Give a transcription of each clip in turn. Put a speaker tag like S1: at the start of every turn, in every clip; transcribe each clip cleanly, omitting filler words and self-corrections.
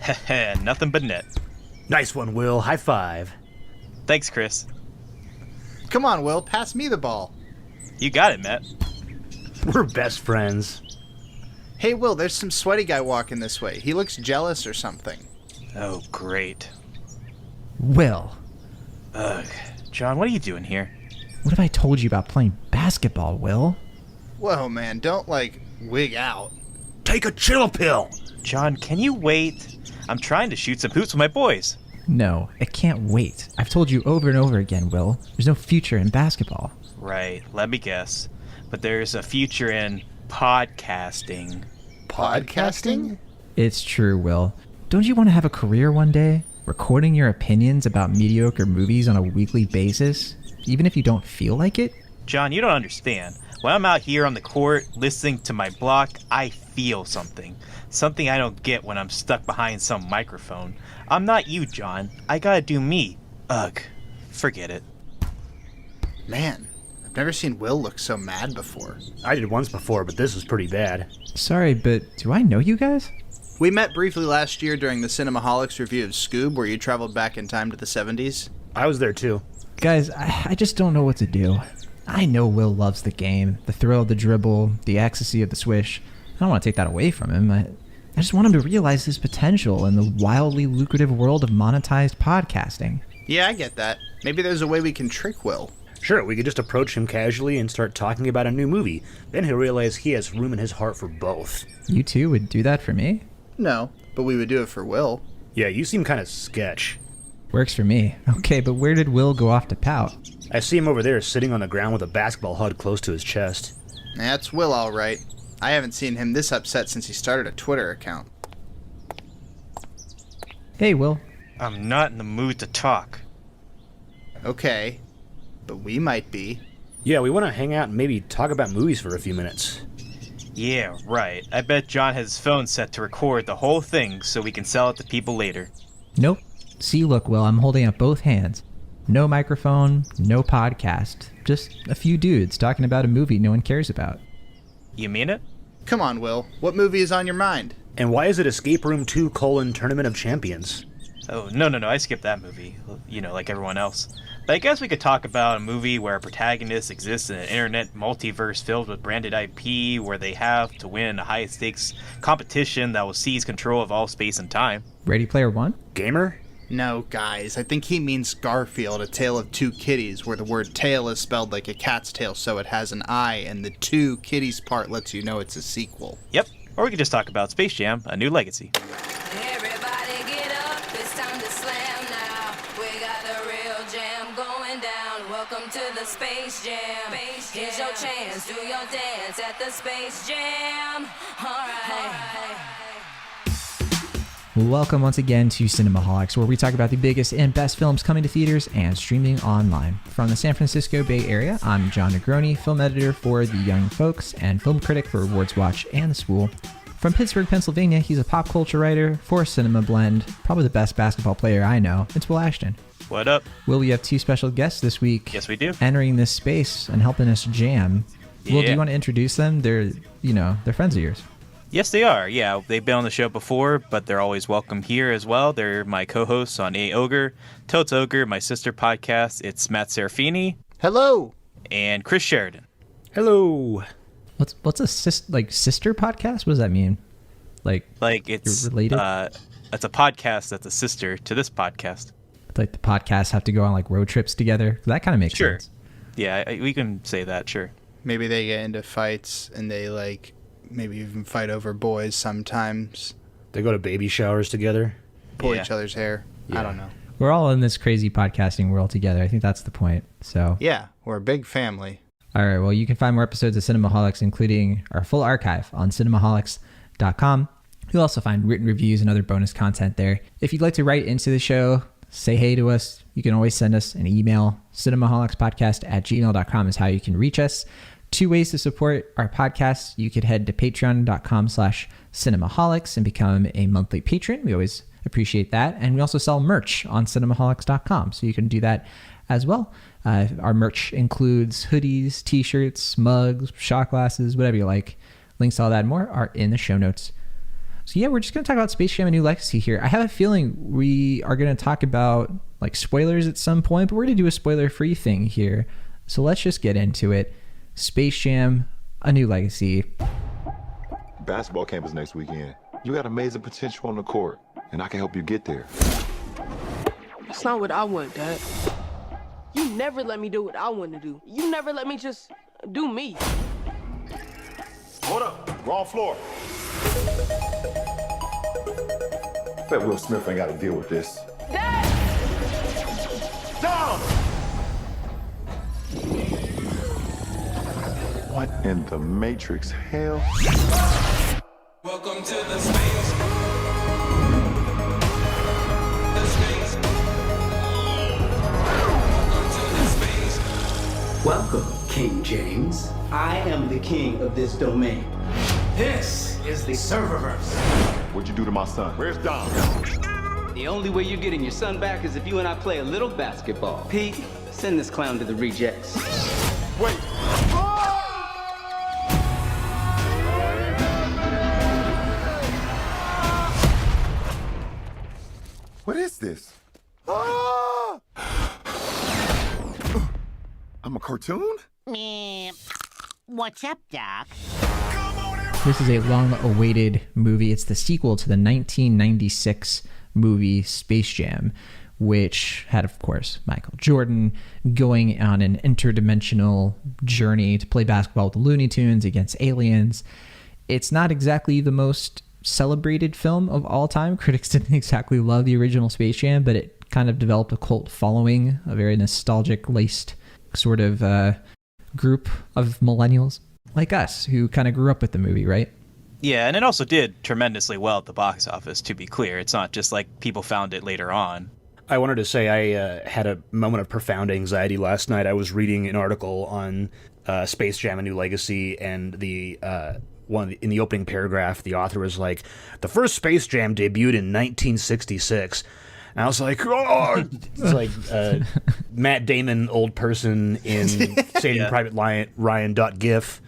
S1: Heh, nothing but net.
S2: Nice one, Will. High five.
S1: Thanks, Chris.
S3: Come on, Will, pass me the ball.
S1: You got it, Matt.
S2: We're best friends.
S3: Hey, Will, there's some sweaty guy walking this way. He looks jealous or something.
S1: Oh, great.
S4: Will,
S1: Ugh. John, what are you doing here?
S4: what have I told you about playing basketball, Will?
S3: Whoa, man, don't, wig out.
S2: Take a chill pill.
S1: John, can you wait? I'm trying to shoot some hoops with my boys.
S4: No, it can't wait. I've told you over and over again, Will. There's no future in basketball.
S1: Right, let me guess. But there's a future in podcasting.
S3: Podcasting?
S4: It's true, Will. Don't you want to have a career one day? Recording your opinions about mediocre movies on a weekly basis? Even if you don't feel like it?
S1: John, you don't understand. When I'm out here on the court listening to my block, I feel something. Something I don't get when I'm stuck behind some microphone. I'm not you, John. I gotta do me. Ugh. Forget it.
S3: Man, I've never seen Will look so mad before.
S2: I did once before, but this was pretty bad.
S4: Sorry, but do I know you guys?
S3: We met briefly last year during the Cinemaholics review of Scoob, where you traveled back in time to the 70s.
S2: I was there too.
S4: Guys, I just don't know what to do. I know Will loves the game, the thrill of the dribble, the ecstasy of the swish. I don't want to take that away from him. I just want him to realize his potential in the wildly lucrative world of monetized podcasting.
S3: Yeah, I get that. Maybe there's a way we can trick Will.
S2: Sure, we could just approach him casually and start talking about a new movie. Then he'll realize he has room in his heart for both.
S4: You two would do that for me?
S3: No, but we would do it for Will.
S2: Yeah, you seem kind of sketch.
S4: Works for me. Okay, but where did Will go off to pout?
S2: I see him over there sitting on the ground with a basketball hugged close to his chest.
S3: That's Will, all right. I haven't seen him this upset since he started a Twitter account.
S4: Hey, Will.
S1: I'm not in the mood to talk.
S3: Okay, but we might be.
S2: Yeah, we want to hang out and maybe talk about movies for a few minutes.
S1: Yeah, right. I bet John has his phone set to record the whole thing so we can sell it to people later.
S4: Nope. See, look, Will, I'm holding up both hands. No microphone, no podcast. Just a few dudes talking about a movie no one cares about.
S1: You mean it?
S3: Come on, Will. What movie is on your mind?
S2: And why is it Escape Room 2: Tournament of Champions?
S1: Oh, no, I skipped that movie. You know, like everyone else. But I guess we could talk about a movie where a protagonist exists in an internet multiverse filled with branded IP where they have to win a high-stakes competition that will seize control of all space and time.
S4: Ready Player One?
S2: Gamer?
S3: No, guys, I think he means Garfield, A Tale of Two Kitties, where the word tail is spelled like a cat's tail so it has an I, and the two kitties part lets you know it's a sequel.
S1: Yep. Or we could just talk about Space Jam: A New Legacy.
S5: Everybody get up, it's time to slam now. We got the real jam going down. Welcome to the Space Jam. Here's your chance, do your dance at the Space Jam. Alright.
S4: Welcome once again to Cinemaholics, where we talk about the biggest and best films coming to theaters and streaming online. From the San Francisco Bay Area, I'm John Negroni, film editor for The Young Folks and film critic for Awards Watch and The Spool. From Pittsburgh, Pennsylvania, he's a pop culture writer for Cinema Blend, probably the best basketball player I know. It's Will Ashton.
S1: What up?
S4: Will, we have two special guests this week.
S1: Yes, we do.
S4: Entering this space and helping us jam. Will, do
S1: Yeah.
S4: you want to introduce them? They're friends of yours.
S1: Yes, they are. Yeah, they've been on the show before, but they're always welcome here as well. They're my co-hosts on A Ogre, Totes Ogre, my sister podcast. It's Matt Serafini
S3: Hello!
S1: and Chris Sheridan.
S2: Hello.
S4: What's a sister podcast? What does that mean? Like
S1: It's
S4: you're related?
S1: It's a podcast that's a sister to this podcast.
S4: Like the podcasts have to go on like road trips together? That kind of makes
S1: Sure.
S4: sense.
S1: Yeah, we can say that. Sure.
S3: Maybe they get into fights and they, maybe even fight over boys sometimes.
S2: They go to baby showers together.
S3: Pull
S1: Yeah.
S3: each other's hair.
S2: Yeah.
S3: I don't know.
S4: We're all in this crazy podcasting world together. I think that's the point. So,
S3: Yeah, we're a big family.
S4: all right. Well, you can find more episodes of Cinemaholics, including our full archive on cinemaholics.com. You'll also find written reviews and other bonus content there. If you'd like to write into the show, say hey to us, you can always send us an email. cinemaholicspodcast@gmail.com is how you can reach us. Two ways to support our podcast. You could head to patreon.com/cinemaholics and become a monthly patron. We always appreciate that. And we also sell merch on cinemaholics.com, so you can do that as well. Our merch includes hoodies, t-shirts, mugs, shot glasses, whatever you like. Links to all that and more are in the show notes. So yeah, we're just going to talk about Space Jam: A New Legacy here. I have a feeling we are going to talk about like spoilers at some point, but we're going to do a spoiler-free thing here. So let's just get into it. Space Jam: A New Legacy.
S6: Basketball camp is next weekend. You got amazing potential on the court, and I can help you get there.
S7: That's not what I want, Dad. You never let me do what I want to do. You never let me just do me.
S6: Hold up. Wrong floor. Bet Will Smith ain't got to deal with this.
S7: Dad!
S6: Down! What in the Matrix hell?
S8: Welcome to the space. The space. Welcome to the space.
S9: Welcome, King James. I am the king of this domain. This is the serververse.
S6: What'd you do to my son? Where's Dom?
S9: The only way you're getting your son back is if you and I play a little basketball. Pete, send this clown to the rejects.
S6: Wait. What is this? Ah! I'm a cartoon?
S10: What's up, Doc?
S4: This is a long-awaited movie. It's the sequel to the 1996 movie Space Jam, which had, of course, Michael Jordan going on an interdimensional journey to play basketball with the Looney Tunes against aliens. It's not exactly the most celebrated film of all time. Critics didn't exactly love the original Space Jam, but it kind of developed a cult following, a very nostalgic-laced sort of group of millennials like us who kind of grew up with the movie, right?
S1: Yeah, and it also did tremendously well at the box office, to be clear. It's not just like people found it later on.
S2: I wanted to say I had a moment of profound anxiety last night. I was reading an article on Space Jam: A New Legacy, and the in the opening paragraph, the author was like, "The first Space Jam debuted in 1966." And I was like, oh! It's like Matt Damon, old person in Saving Private Ryan.gif.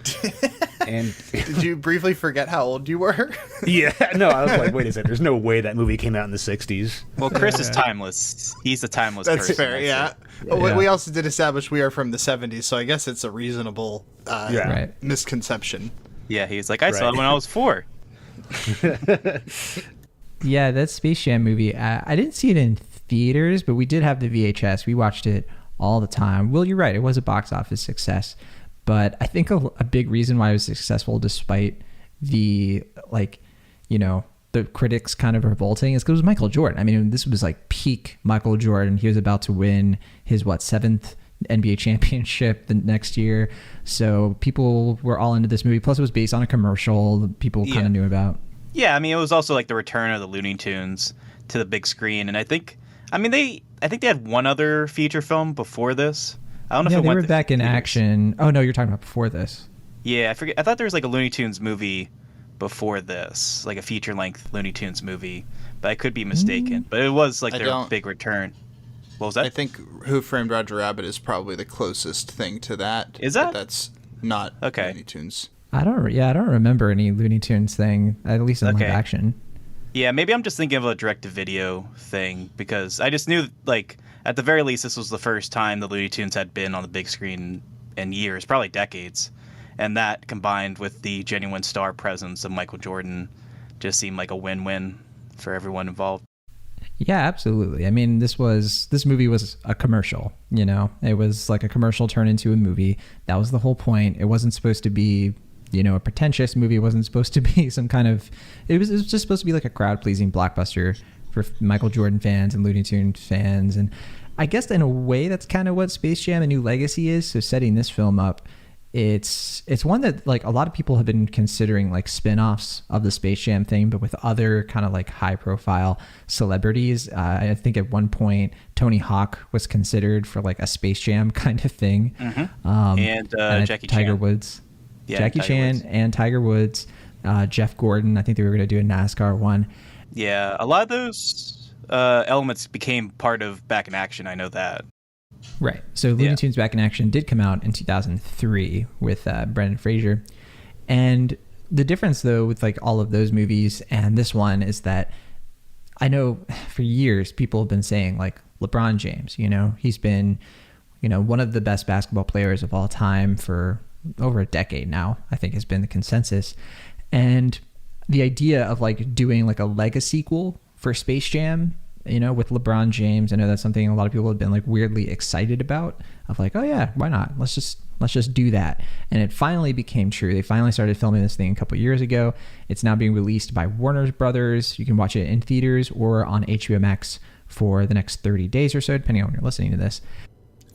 S2: And
S3: did you briefly forget how old you were?
S2: Yeah, no, I was like, wait a second, there's no way that movie came out in the 60s.
S1: Well, Chris is timeless. He's a timeless
S3: That's
S1: person.
S3: fair, yeah. We also did establish we are from the 70s, so I guess it's a reasonable misconception.
S1: Yeah, he's like, I saw it when I was 4.
S4: Yeah, that Space Jam movie, I didn't see it in theaters, but we did have the VHS. We watched it all the time. Will, you're right. It was a box office success. But I think a big reason why it was successful, despite the, the critics kind of revolting, is because it was Michael Jordan. I mean, this was like peak Michael Jordan. He was about to win his, 7th NBA championship the next year. So people were all into this movie. Plus, it was based on a commercial people kind of knew about.
S1: Yeah, I mean, it was also like the return of the Looney Tunes to the big screen, and I think they had one other feature film before this. I don't know if it
S4: they
S1: went
S4: were back in action. Oh no, you're talking about before this.
S1: Yeah, I forget. I thought there was like a Looney Tunes movie before this, like a feature-length Looney Tunes movie, but I could be mistaken. But it was like their big return. What was that?
S3: I think Who Framed Roger Rabbit is probably the closest thing to that.
S1: Is that?
S3: But that's not Looney Tunes.
S4: I don't remember any Looney Tunes thing, at least in live action.
S1: Yeah, maybe I'm just thinking of a direct-to-video thing, because I just knew, like, at the very least, this was the first time the Looney Tunes had been on the big screen in years, probably decades. And that, combined with the genuine star presence of Michael Jordan, just seemed like a win-win for everyone involved.
S4: Yeah, absolutely. I mean, this movie was a commercial, It was like a commercial turned into a movie. That was the whole point. It wasn't supposed to be, a pretentious movie. It wasn't supposed to be some kind of... It was just supposed to be like a crowd-pleasing blockbuster for Michael Jordan fans and Looney Tunes fans. And I guess in a way, that's kind of what Space Jam: A New Legacy is. So setting this film up, it's one that like a lot of people have been considering like spin-offs of the Space Jam thing, but with other kind of like high-profile celebrities. I think at one point Tony Hawk was considered for like a Space Jam kind of thing.
S1: Mm-hmm. And Jackie
S4: Tiger
S1: Chan.
S4: Woods.
S1: Yeah,
S4: Jackie Chan
S1: Woods.
S4: And Tiger Woods, Jeff Gordon. I think they were going to do a NASCAR one.
S1: Yeah, a lot of those elements became part of Back in Action. I know that.
S4: Right. So Looney Tunes Back in Action did come out in 2003 with Brendan Fraser. And The difference, though, with like all of those movies and this one is that I know for years people have been saying like LeBron James, you know, he's been, you know, one of the best basketball players of all time for over a decade now, I think has been the consensus. And the idea of like doing like a legacy sequel for Space Jam, you know, with LeBron James, I know that's something a lot of people have been like weirdly excited about, of like, oh yeah, why not? Let's just do that. And it finally became true. They finally started filming this thing a couple years ago. It's now being released by Warner Brothers. You can watch it in theaters or on HBO Max for the next 30 days or so, depending on when you're listening to this.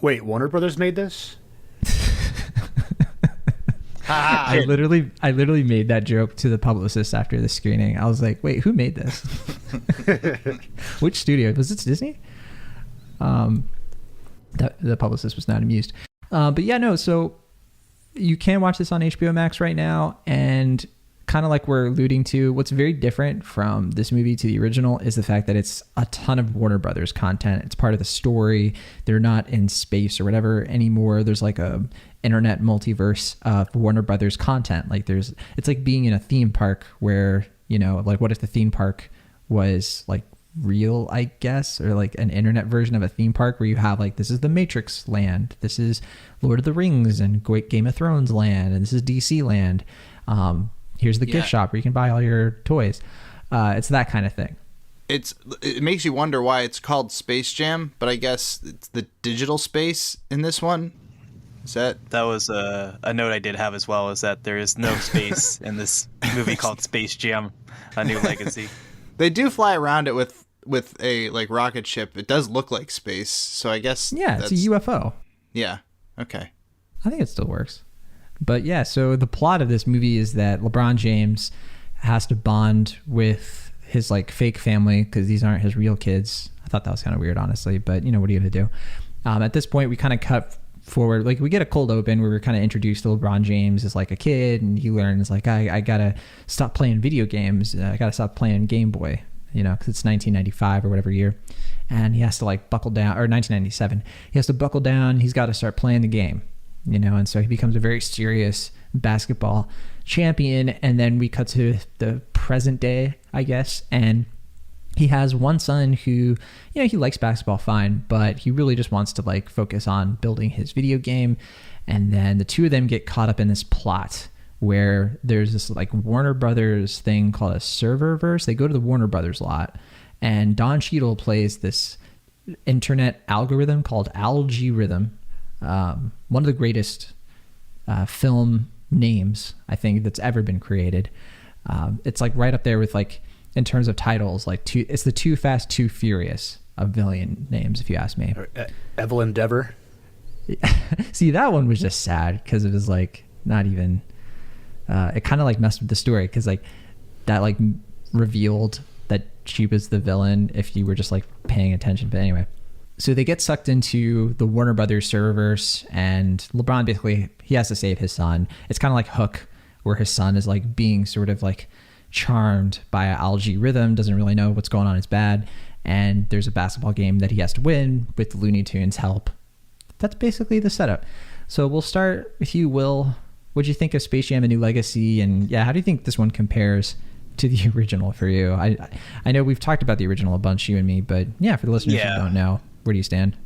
S2: Wait, Warner Brothers made this?
S4: I literally made that joke to the publicist after the screening. I was like, wait, who made this? Which studio? Was it Disney? The publicist was not amused. But yeah, no, so you can watch this on HBO Max right now, and kind of like we're alluding to, what's very different from this movie to the original is the fact that it's a ton of Warner Brothers content. It's part of the story. They're not in space or whatever anymore. There's like a internet multiverse of Warner Brothers content. Like it's like being in a theme park where, you know, like what if the theme park was like real, I guess, or like an internet version of a theme park where you have like, this is the Matrix land, this is Lord of the Rings and Game of Thrones land, and this is DC land. Here's the gift shop where you can buy all your toys. It's that kind of thing.
S3: It makes you wonder why it's called Space Jam, but I guess it's the digital space in this one. Is that
S1: was a note I did have as well, is that there is no space in this movie called Space Jam: A New Legacy.
S3: They do fly around it with a like rocket ship. It does look like space, so I guess
S4: it's a UFO.
S3: Yeah. Okay.
S4: I think it still works. But yeah, so the plot of this movie is that LeBron James has to bond with his like fake family because these aren't his real kids. I thought that was kind of weird, honestly, but you know, what are you gonna do? At this point, we kind of cut forward, like we get a cold open where we're kind of introduced to LeBron James as like a kid, and he learns like, I gotta stop playing video games. I gotta stop playing Game Boy, you know, because it's 1995 or whatever year, and he has to like buckle down, or 1997. He has to buckle down. He's got to start playing the game, you know, and so he becomes a very serious basketball champion. And then we cut to the present day, I guess, and he has one son who, you know, he likes basketball fine, but he really just wants to like focus on building his video game. And then the two of them get caught up in this plot where there's this like Warner Brothers thing called a serververse. They go to the Warner Brothers lot, and Don Cheadle plays this internet algorithm called Algorithm. One of the greatest film names I think that's ever been created. It's like right up there with like, in terms of titles, like it's the Too Fast, Too Furious of villain names, if you ask me.
S2: Evelyn Dever.
S4: See, that one was just sad because it was like not even. It kind of like messed with the story because like that like revealed that she was the villain if you were just like paying attention. But anyway, so they get sucked into the Warner Brothers serververse, and LeBron basically he has to save his son. It's kind of like Hook, where his son is like being sort of like charmed by an algorithm, doesn't really know what's going on is bad, and there's a basketball game that he has to win with Looney Tunes help. That's basically the setup. So we'll start with you, Will. What'd you think of Space Jam: A New Legacy? And yeah, how do you think this one compares to the original for you? I know we've talked about the original a bunch, you and me, but yeah, for the listeners who don't know, where do you stand?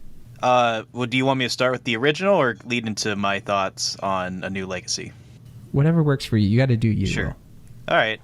S1: Well, do you want me to start with the original or lead into my thoughts on A New Legacy?
S4: Whatever works for you. You got to do you.
S1: Sure.
S4: Will.
S1: All right.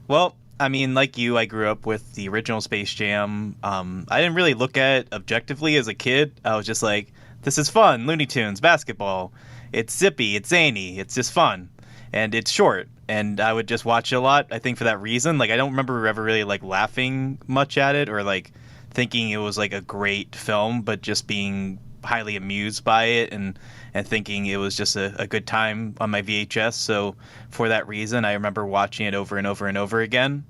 S1: Well, I mean, like you, I grew up with the original Space Jam. I didn't really look at it objectively as a kid. I was just like, this is fun. Looney Tunes, basketball. It's zippy. It's zany. It's just fun. And it's short. And I would just watch it a lot, I think, for that reason. Like, I don't remember ever really, like, laughing much at it or, like, thinking it was, like, a great film, but just being highly amused by it and thinking it was just a good time on my VHS. So for that reason, I remember watching it over and over and over again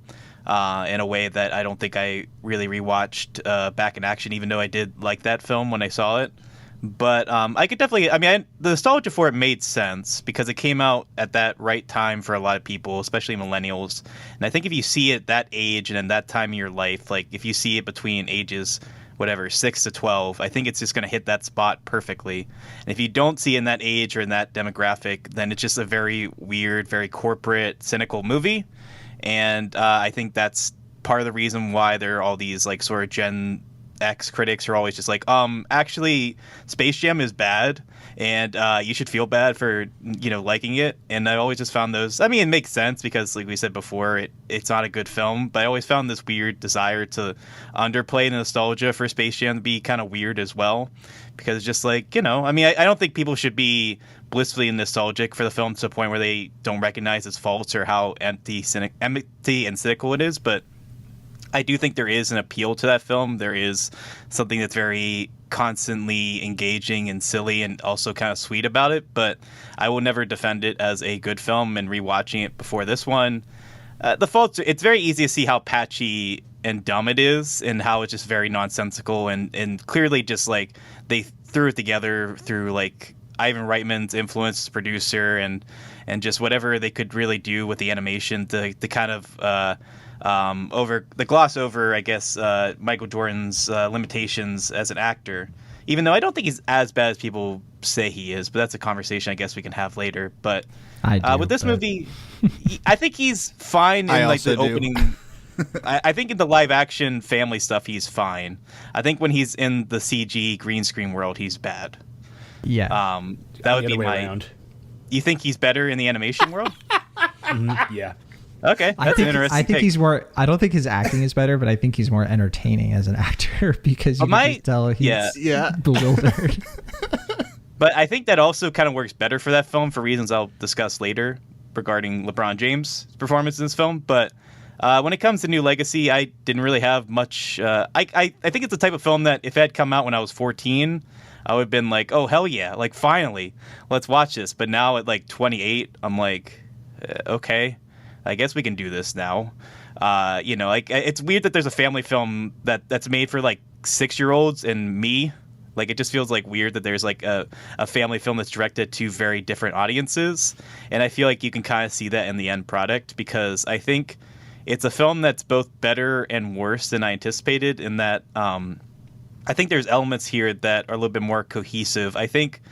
S1: in a way that I don't think I really rewatched Back in Action, even though I did like that film when I saw it. But I could definitely, the nostalgia for it made sense because it came out at that right time for a lot of people, especially millennials. And I think if you see it that age and in that time of your life, like if you see it between ages whatever 6 to 12, I think it's just going to hit that spot perfectly. And if you don't see in that age or in that demographic, then it's just a very weird, very corporate, cynical movie. And I think that's part of the reason why there are all these like sort of Gen X critics are always just like, actually, Space Jam is bad, and you should feel bad for liking it. And I always just found those. I mean, it makes sense because, like we said before, it's not a good film. But I always found this weird desire to underplay the nostalgia for Space Jam to be kind of weird as well, because it's just like I mean, I don't think people should be blissfully nostalgic for the film to the point where they don't recognize its faults or how empty and cynical it is, but I do think there is an appeal to that film. There is something that's very constantly engaging and silly and also kind of sweet about it, but I will never defend it as a good film. And rewatching it before this one, the faults, it's very easy to see how patchy and dumb it is and how it's just very nonsensical and clearly just like they threw it together through like Ivan Reitman's influence as producer and just whatever they could really do with the animation to kind of gloss over, I guess, Michael Jordan's limitations as an actor, even though I don't think he's as bad as people say he is, but that's a conversation I guess we can have later. But with this movie, I think he's fine in like the opening. I think in the live action family stuff, he's fine. I think when he's in the CG green screen world, he's bad.
S4: Yeah.
S1: That would be my... Around. You think he's better in the animation world?
S2: Yeah.
S1: Okay, that's an interesting
S4: I think
S1: take.
S4: he's more. I don't think his acting is better, but I think he's more entertaining as an actor because you can just tell he's bewildered.
S1: But I think that also kind of works better for that film for reasons I'll discuss later regarding LeBron James' performance in this film. But when it comes to New Legacy, I didn't really have much. I think it's the type of film that if it had come out when I was 14, I would have been like, oh, hell yeah, like finally, let's watch this. But now at like 28, I'm like, okay. I guess we can do this now. Like it's weird that there's a family film that's made for like 6-year-olds and me. Like it just feels like weird that there's like a family film that's directed to very different audiences. And I feel like you can kind of see that in the end product because I think it's a film that's both better and worse than I anticipated in that I think there's elements here that are a little bit more cohesive. I think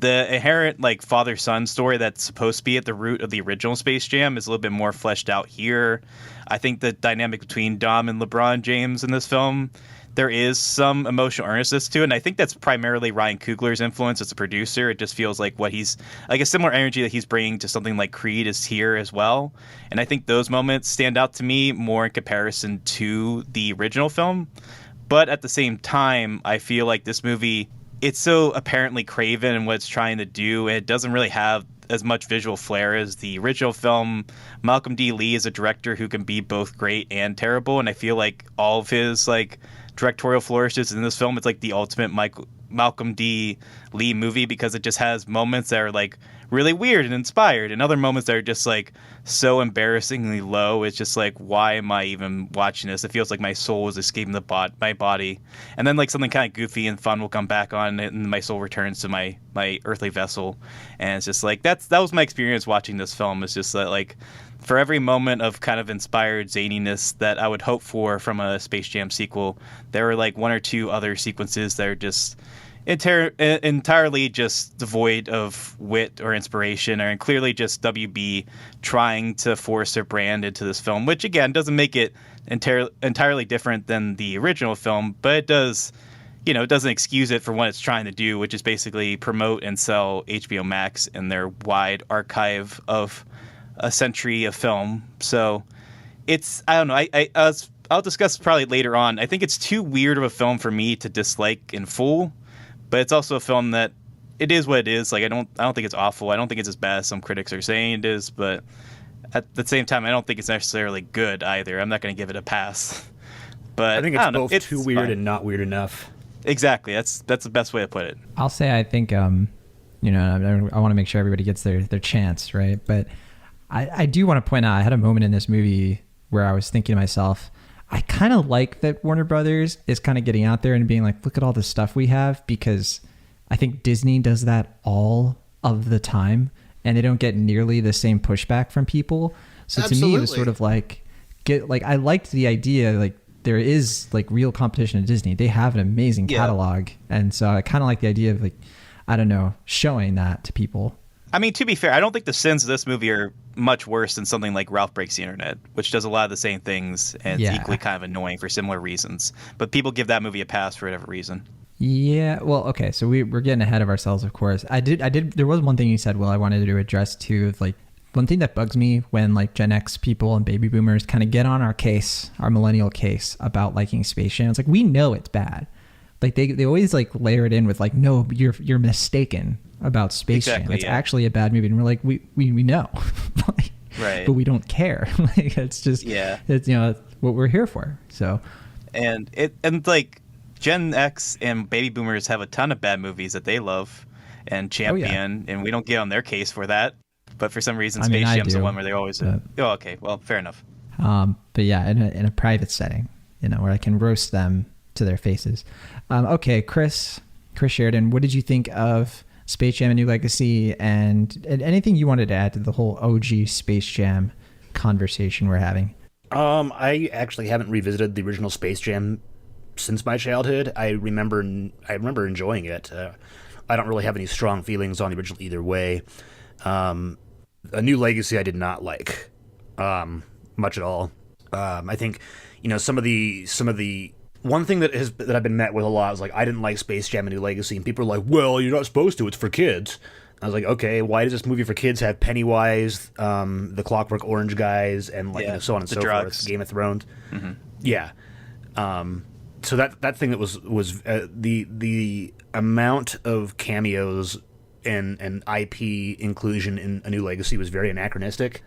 S1: the inherent like father-son story that's supposed to be at the root of the original Space Jam is a little bit more fleshed out here. I think the dynamic between Dom and LeBron James in this film, there is some emotional earnestness to it, and I think that's primarily Ryan Coogler's influence as a producer. It just feels like what he's like a similar energy that he's bringing to something like Creed is here as well. And I think those moments stand out to me more in comparison to the original film. But at the same time, I feel like this movie, it's so apparently craven in what it's trying to do, and it doesn't really have as much visual flair as the original film. Malcolm D. Lee is a director who can be both great and terrible, and I feel like all of his like directorial flourishes in this film, it's like the ultimate Malcolm D. Lee movie because it just has moments that are like really weird and inspired and other moments that are just like so embarrassingly low. It's just like, why am I even watching this? It feels like my soul is escaping my body. And then like something kind of goofy and fun will come back on and my soul returns to my earthly vessel. And it's just like, that was my experience watching this film. It's just that like for every moment of kind of inspired zaniness that I would hope for from a Space Jam sequel, there were like one or two other sequences that are just entirely just devoid of wit or inspiration, and clearly just WB trying to force their brand into this film, which again doesn't make it entirely different than the original film, but it does, it doesn't excuse it for what it's trying to do, which is basically promote and sell HBO Max and their wide archive of a century of film. So it's, I don't know, I'll discuss probably later on. I think it's too weird of a film for me to dislike in full. But it's also a film that it is what it is. Like I don't think it's awful. I don't think it's as bad as some critics are saying it is. But at the same time, I don't think it's necessarily good either. I'm not going to give it a pass. But
S2: I think it's both too weird and not weird enough.
S1: Exactly. That's the best way to put it.
S4: I'll say I think I want to make sure everybody gets their chance, right? But I do want to point out I had a moment in this movie where I was thinking to myself, I kind of like that Warner Brothers is kind of getting out there and being like, look at all the stuff we have, because I think Disney does that all of the time and they don't get nearly the same pushback from people. So to me, it was sort of like, I liked the idea, like there is like real competition at Disney. They have an amazing
S1: Yeah.
S4: catalog, and so I kind of like the idea of like, I don't know, showing that to people.
S1: I mean, to be fair, I don't think the sins of this movie are much worse than something like Ralph Breaks the Internet, which does a lot of the same things and
S4: Yeah.
S1: it's equally kind of annoying for similar reasons. But people give that movie a pass for whatever reason.
S4: Yeah, well, okay, so we're getting ahead of ourselves, of course. I did. There was one thing you said, Will, I wanted to address too. Like, one thing that bugs me when like Gen X people and baby boomers kind of get on our case, our millennial case about liking Space Jam. It's like, we know it's bad. Like they always like layer it in with like, no, you're mistaken about Space Jam.
S1: Exactly,
S4: It's
S1: yeah.
S4: actually a bad movie, and we're like, we know, like,
S1: Right.
S4: but we don't care. Like, it's just,
S1: Yeah.
S4: it's what we're here for. So
S1: And like Gen X and baby boomers have a ton of bad movies that they love and champion, and we don't get on their case for that. But for some reason,
S4: I mean,
S1: Space
S4: I
S1: Jam's the
S4: do,
S1: one where they're always.
S4: but-
S1: Oh, okay. Well, fair enough.
S4: But yeah, in a private setting, where I can roast them to their faces. Okay, Chris Sheridan, what did you think of Space Jam: A New Legacy, and anything you wanted to add to the whole OG Space Jam conversation we're having?
S2: I actually haven't revisited the original Space Jam since my childhood. I remember enjoying it. I don't really have any strong feelings on the original either way. A New Legacy I did not like much at all. I think some of the one thing that I've been met with a lot is like, I didn't like Space Jam: A New Legacy, and people are like, well, you're not supposed to, it's for kids. I was like, okay, why does this movie for kids have Pennywise, the Clockwork Orange guys, and like so on and
S1: the
S2: so
S1: drugs.
S2: forth, Game of Thrones?
S1: Mm-hmm.
S2: Yeah. So that thing that was the amount of cameos and IP inclusion in A New Legacy was very anachronistic,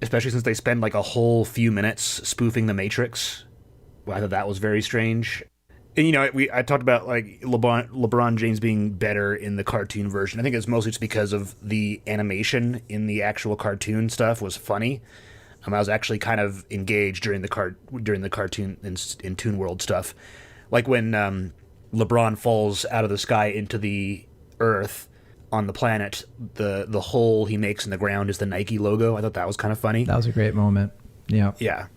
S2: especially since they spend like a whole few minutes spoofing The Matrix. Well, I thought that was very strange. And I talked about like LeBron James being better in the cartoon version. I think it's mostly just because of the animation in the actual cartoon stuff was funny. I was actually kind of engaged during the cartoon in Toon World stuff, like when LeBron falls out of the sky into the earth on the planet. The hole he makes in the ground is the Nike logo. I thought that was kind of funny.
S4: That was a great moment. Yeah.
S2: Yeah.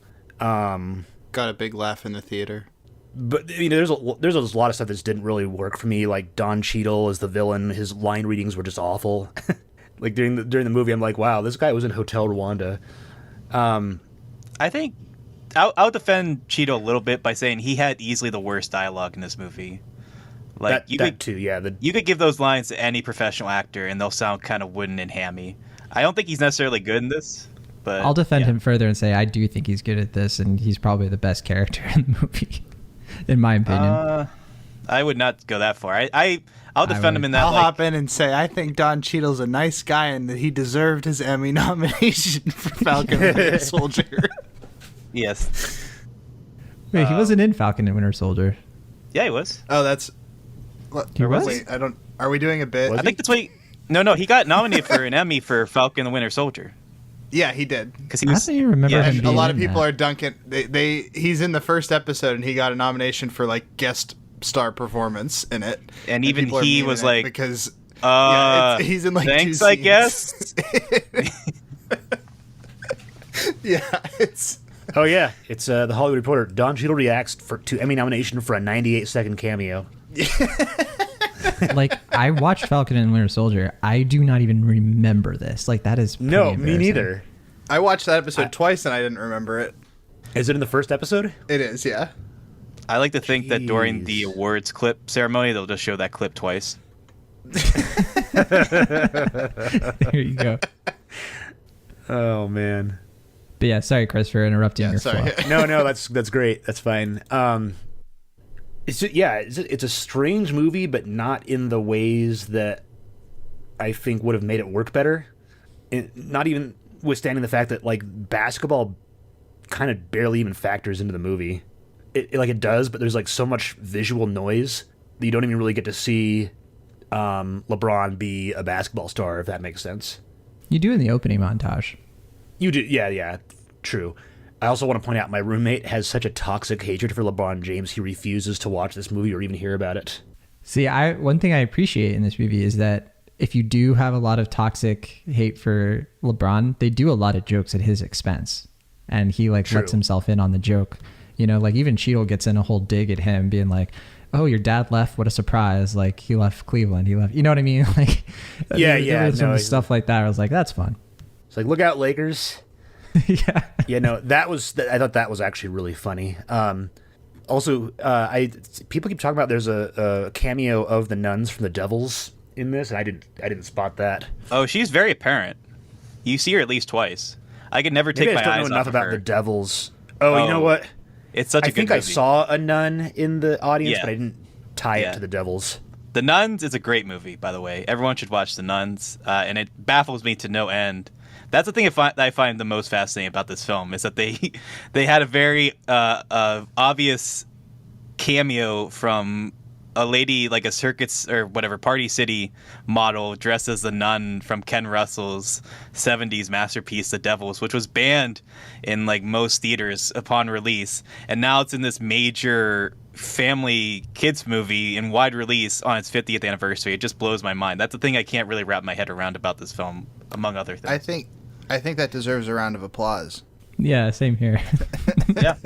S3: Got a big laugh in the theater.
S2: But there's a lot of stuff that just didn't really work for me. Like Don Cheadle as the villain, his line readings were just awful. Like during the movie, I'm like, wow, this guy was in Hotel Rwanda.
S1: I think I'll defend Cheeto a little bit by saying he had easily the worst dialogue in this movie. Like you could give those lines to any professional actor and they'll sound kind of wooden and hammy. I don't think he's necessarily good in this, but
S4: I'll defend him further and say I do think he's good at this, and he's probably the best character in the movie, in my opinion.
S1: I would not go that far. I'll defend him in that.
S3: I'll hop in and say I think Don Cheadle's a nice guy and that he deserved his Emmy nomination for Falcon and Winter Soldier.
S1: Yes.
S4: Wait, he wasn't in Falcon and Winter Soldier.
S1: Yeah, he was.
S3: Oh, that's.
S4: He was?
S3: Wait, I don't. Are we doing a bit?
S1: I think that's what. No, he got nominated for an Emmy for Falcon and the Winter Soldier.
S3: Yeah, he did.
S1: Because he was.
S4: I don't even remember him
S3: And
S4: being
S3: a lot of
S4: in
S3: people
S4: that.
S3: are dunking. He's in the first episode and he got a nomination for like guest star performance in it.
S1: And even
S3: people are
S1: he
S3: memeing
S1: was
S3: it
S1: like,
S3: because he's in like
S1: thanks,
S3: two
S1: I
S3: scenes.
S1: guess.
S3: Yeah, it's.
S2: Oh yeah, it's the Hollywood Reporter. Don Cheadle reacts to Emmy nomination for a 98-second cameo.
S4: Like, I watched Falcon and Winter Soldier. I do not even remember this. Like, that is pretty
S2: No, me
S4: embarrassing.
S2: neither.
S3: I watched that episode twice and I didn't remember it.
S2: Is it in the first episode?
S3: It is, yeah.
S1: I like to think that during the
S2: Jeez.
S1: awards clip ceremony, they'll just show that clip twice.
S4: There you go.
S2: Oh man.
S4: But yeah, sorry, Chris, for interrupting
S3: Yeah,
S4: your
S3: sorry.
S4: flow.
S2: No, that's great. That's fine. It's a strange movie, but not in the ways that I think would have made it work better. Not even withstanding the fact that like basketball kind of barely even factors into the movie. It does, but there's like so much visual noise that you don't even really get to see LeBron be a basketball star, if that makes sense.
S4: You do in the opening montage.
S2: You do, yeah, true. I also want to point out my roommate has such a toxic hatred for LeBron James, he refuses to watch this movie or even hear about it.
S4: See, one thing I appreciate in this movie is that if you do have a lot of toxic hate for LeBron, they do a lot of jokes at his expense. And he like
S2: True.
S4: lets himself in on the joke. You know, like even Cheadle gets in a whole dig at him, being like, "Oh, your dad left. What a surprise! Like he left Cleveland. He left." You know what I mean? Like, there was some stuff like that. I was like, "That's fun."
S2: It's like, look out, Lakers.
S4: Yeah.
S2: I thought that was actually really funny. Also, people keep talking about there's a cameo of the nuns from the Devils in this, and I didn't spot that.
S1: Oh, she's very apparent. You see her at least twice. I could never take
S2: Maybe
S1: my
S2: I just
S1: eyes
S2: don't know enough
S1: off
S2: about
S1: her.
S2: the Devils. Oh, you know what?
S1: It's such a
S2: I
S1: good
S2: think
S1: movie.
S2: I saw a nun in the audience,
S1: Yeah.
S2: but I didn't tie it to the Devils.
S1: The Nuns is a great movie, by the way. Everyone should watch The Nuns, and it baffles me to no end. That's the thing that I find the most fascinating about this film is that they had a very obvious cameo from a lady, like a circus or whatever, Party City model dressed as the nun from Ken Russell's 70s masterpiece, The Devils, which was banned in like most theaters upon release. And now it's in this major family kids movie in wide release on its 50th anniversary. It just blows my mind. That's the thing I can't really wrap my head around about this film, among other things.
S3: I think that deserves a round of applause.
S4: Yeah, same here.
S1: Yeah.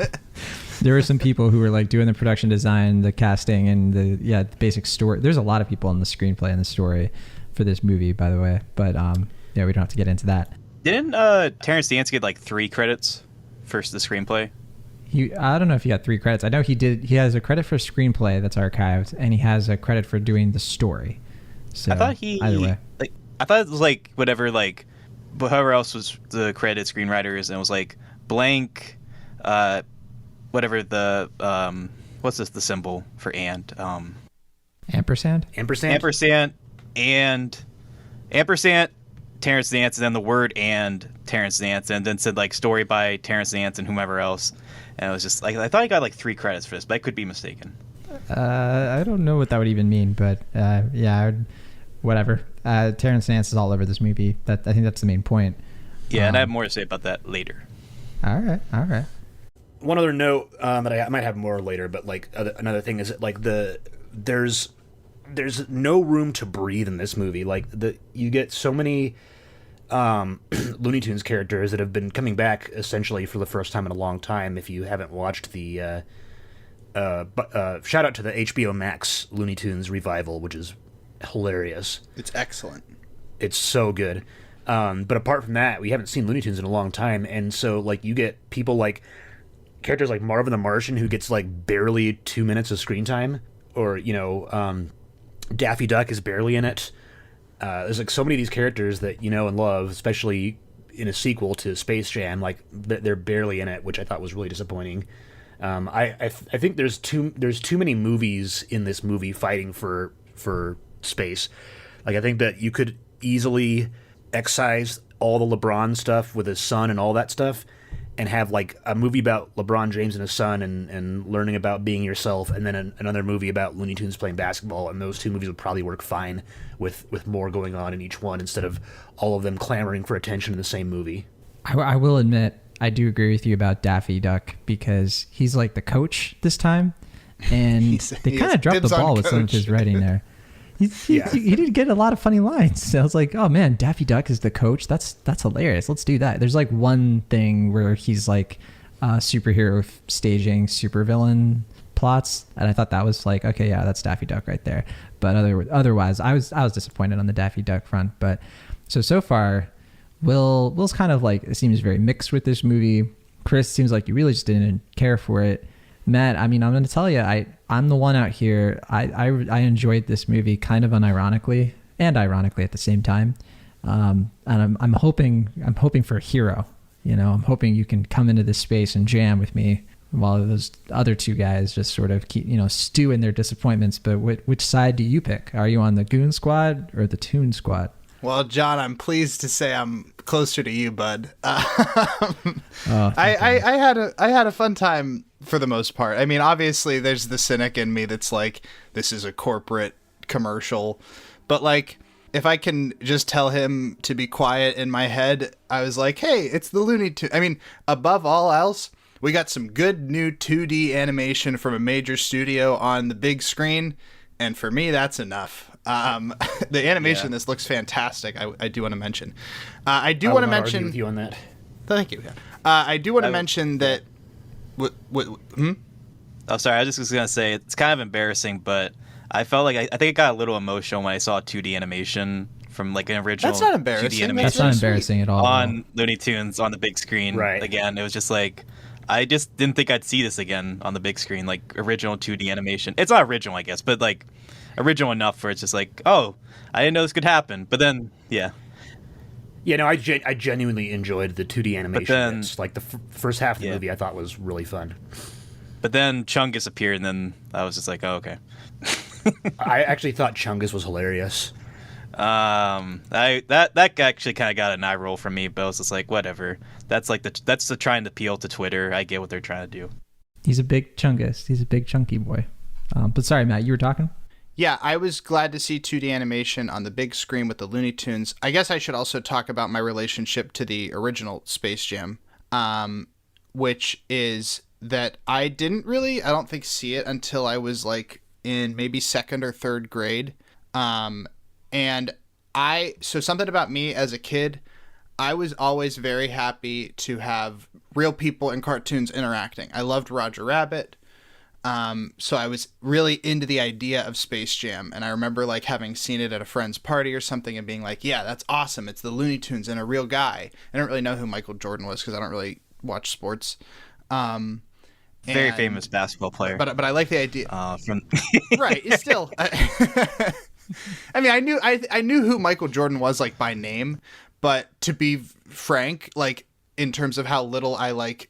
S4: There were some people who were like doing the production design, the casting, and the basic story. There's a lot of people in the screenplay and the story for this movie, by the way. But yeah, we don't have to get into that.
S1: Didn't Terrence Dance get like 3 credits for the screenplay?
S4: I don't know if he got 3 credits. I know he did. He has a credit for screenplay that's archived, and he has a credit for doing the story. So
S1: I thought
S4: either way,
S1: I thought it was like whatever, like whoever else was the credited screenwriters, and it was like blank, whatever the what's this, the symbol for and
S4: ampersand,
S1: Terrence Dance, and then the word and Terrence Dance, and then said like story by Terrence Dance and whomever else. And it was just like, I thought he got like 3 credits for this, but I could be mistaken.
S4: I don't know what that would even mean, but yeah, whatever. Terrence Dance is all over this movie. I think that's the main point.
S1: Yeah, and I have more to say about that later.
S4: All right.
S2: One other note that I might have more later, but like another thing is that, like there's no room to breathe in this movie. Like you get so many Looney Tunes characters that have been coming back essentially for the first time in a long time. If you haven't watched the shout out to the HBO Max Looney Tunes revival, which is hilarious.
S3: It's excellent.
S2: It's so good. But apart from that, we haven't seen Looney Tunes in a long time, and so like you get people like characters like Marvin the Martian, who gets like barely 2 minutes of screen time, or Daffy Duck is barely in it. There's like so many of these characters that you know and love, especially in a sequel to Space Jam. Like they're barely in it, which I thought was really disappointing. I think there's too many movies in this movie fighting for space. Like I think that you could easily excise all the LeBron stuff with his son and all that stuff, and have like a movie about LeBron James and his son and learning about being yourself, and then another movie about Looney Tunes playing basketball, and those 2 movies would probably work fine with more going on in each one instead of all of them clamoring for attention in the same movie.
S4: I will admit, I do agree with you about Daffy Duck, because he's like the coach this time, and they kind of dropped the ball with some of his writing there. He did get a lot of funny lines. So I was like, oh man, Daffy Duck is the coach. That's hilarious. Let's do that. There's like one thing where he's like superhero staging supervillain plots, and I thought that was like, okay, yeah, that's Daffy Duck right there. But otherwise, I was disappointed on the Daffy Duck front. But so far, Will's kind of like, it seems very mixed with this movie. Chris seems like you really just didn't care for it. Matt, I mean, I'm going to tell you, I'm the one out here. I enjoyed this movie kind of unironically and ironically at the same time. And I'm hoping for a hero. You know, I'm hoping you can come into this space and jam with me while those other 2 guys just sort of keep, stew in their disappointments. But which side do you pick? Are you on the Goon Squad or the Toon Squad?
S3: Well, John, I'm pleased to say I'm closer to you, bud. I had a fun time for the most part. I mean, obviously, there's the cynic in me that's like, this is a corporate commercial. But like, if I can just tell him to be quiet in my head, I was like, hey, it's the Looney Tunes. I mean, above all else, we got some good new 2D animation from a major studio on the big screen. And for me, that's enough. The animation in this looks fantastic. I do want to mention. I do want to mention
S2: with you on that.
S3: Thank you. I do want to mention that What? Hmm?
S1: Oh, sorry. I was just gonna say it's kind of embarrassing, but I felt like I think it got a little emotional when I saw 2D animation from like an original.
S3: That's not
S1: 2D
S3: embarrassing.
S1: animation
S4: That's not embarrassing at all.
S1: on Looney Tunes on the big screen.
S2: Right.
S1: Again, it was just like I just didn't think I'd see this again on the big screen, like original 2D animation. It's not original, I guess, but like original enough where it's just like, oh, I didn't know this could happen. But then, yeah.
S2: Yeah, no, I genuinely enjoyed the 2D animation.
S1: then-
S2: It's like the first half of the
S1: Yeah.
S2: movie I thought was really fun.
S1: But then Chungus appeared, and then I was just like, oh, okay.
S2: I actually thought Chungus was hilarious.
S1: That actually kind of got an eye roll from me, but I was just like, whatever. That's like that's the trying to appeal to Twitter. I get what they're trying to do.
S4: He's a big chungus. He's a big chunky boy. But sorry, Matt, you were talking?
S3: Yeah, I was glad to see 2D animation on the big screen with the Looney Tunes. I guess I should also talk about my relationship to the original Space Jam, which is that I don't think see it until I was like in maybe second or third grade. So something about me as a kid, I was always very happy to have real people in cartoons interacting. I loved Roger Rabbit. So I was really into the idea of Space Jam, and I remember like having seen it at a friend's party or something and being like, yeah, that's awesome. It's the Looney Tunes and a real guy. I don't really know who Michael Jordan was because I don't really watch sports.
S1: Very famous basketball player.
S3: But I like the idea.
S1: From
S3: Right. It's still, I mean, I knew who Michael Jordan was like by name, but to be frank, like in terms of how little I like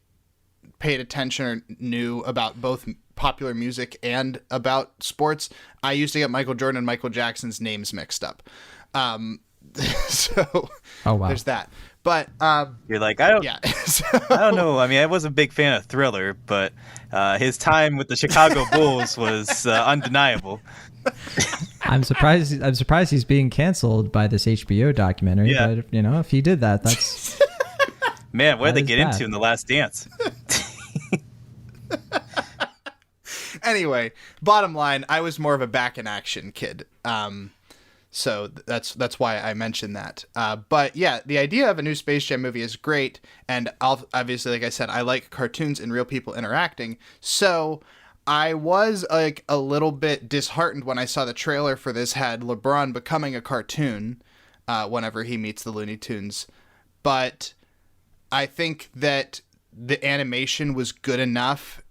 S3: paid attention or knew about both popular music and about sports, I used to get Michael Jordan and Michael Jackson's names mixed up. So
S4: Oh, wow.
S3: there's that. But
S1: you're like, I don't know. I mean, I was a big fan of Thriller, but his time with the Chicago Bulls was undeniable.
S4: I'm surprised he's being canceled by this HBO documentary.
S1: Yeah.
S4: But if he did that, that's
S1: Man, what did
S4: That
S1: they
S4: is
S1: get
S4: bad.
S1: into in The Last Dance?
S3: anyway, bottom line, I was more of a back in action kid. So that's why I mentioned that. But yeah, the idea of a new Space Jam movie is great, and obviously, like I said, I like cartoons and real people interacting. So I was like a little bit disheartened when I saw the trailer for this had LeBron becoming a cartoon whenever he meets the Looney Tunes. But I think that the animation was good enough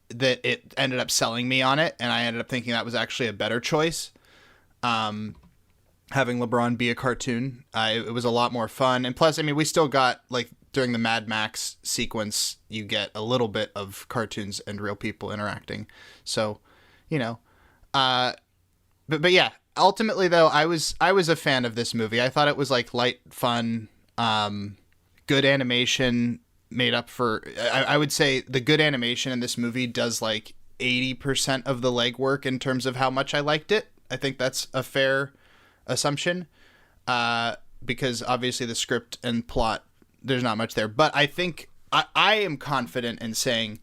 S3: that it ended up selling me on it, and I ended up thinking that was actually a better choice. Having LeBron be a cartoon, it was a lot more fun. And plus, I mean, we still got, like, during the Mad Max sequence, you get a little bit of cartoons and real people interacting. So, but yeah, ultimately, though, I was a fan of this movie. I thought it was, like, light, fun, good animation made up for... I would say the good animation in this movie does, like, 80% of the legwork in terms of how much I liked it. I think that's a fair assumption, because obviously the script and plot, there's not much there. But I think I am confident in saying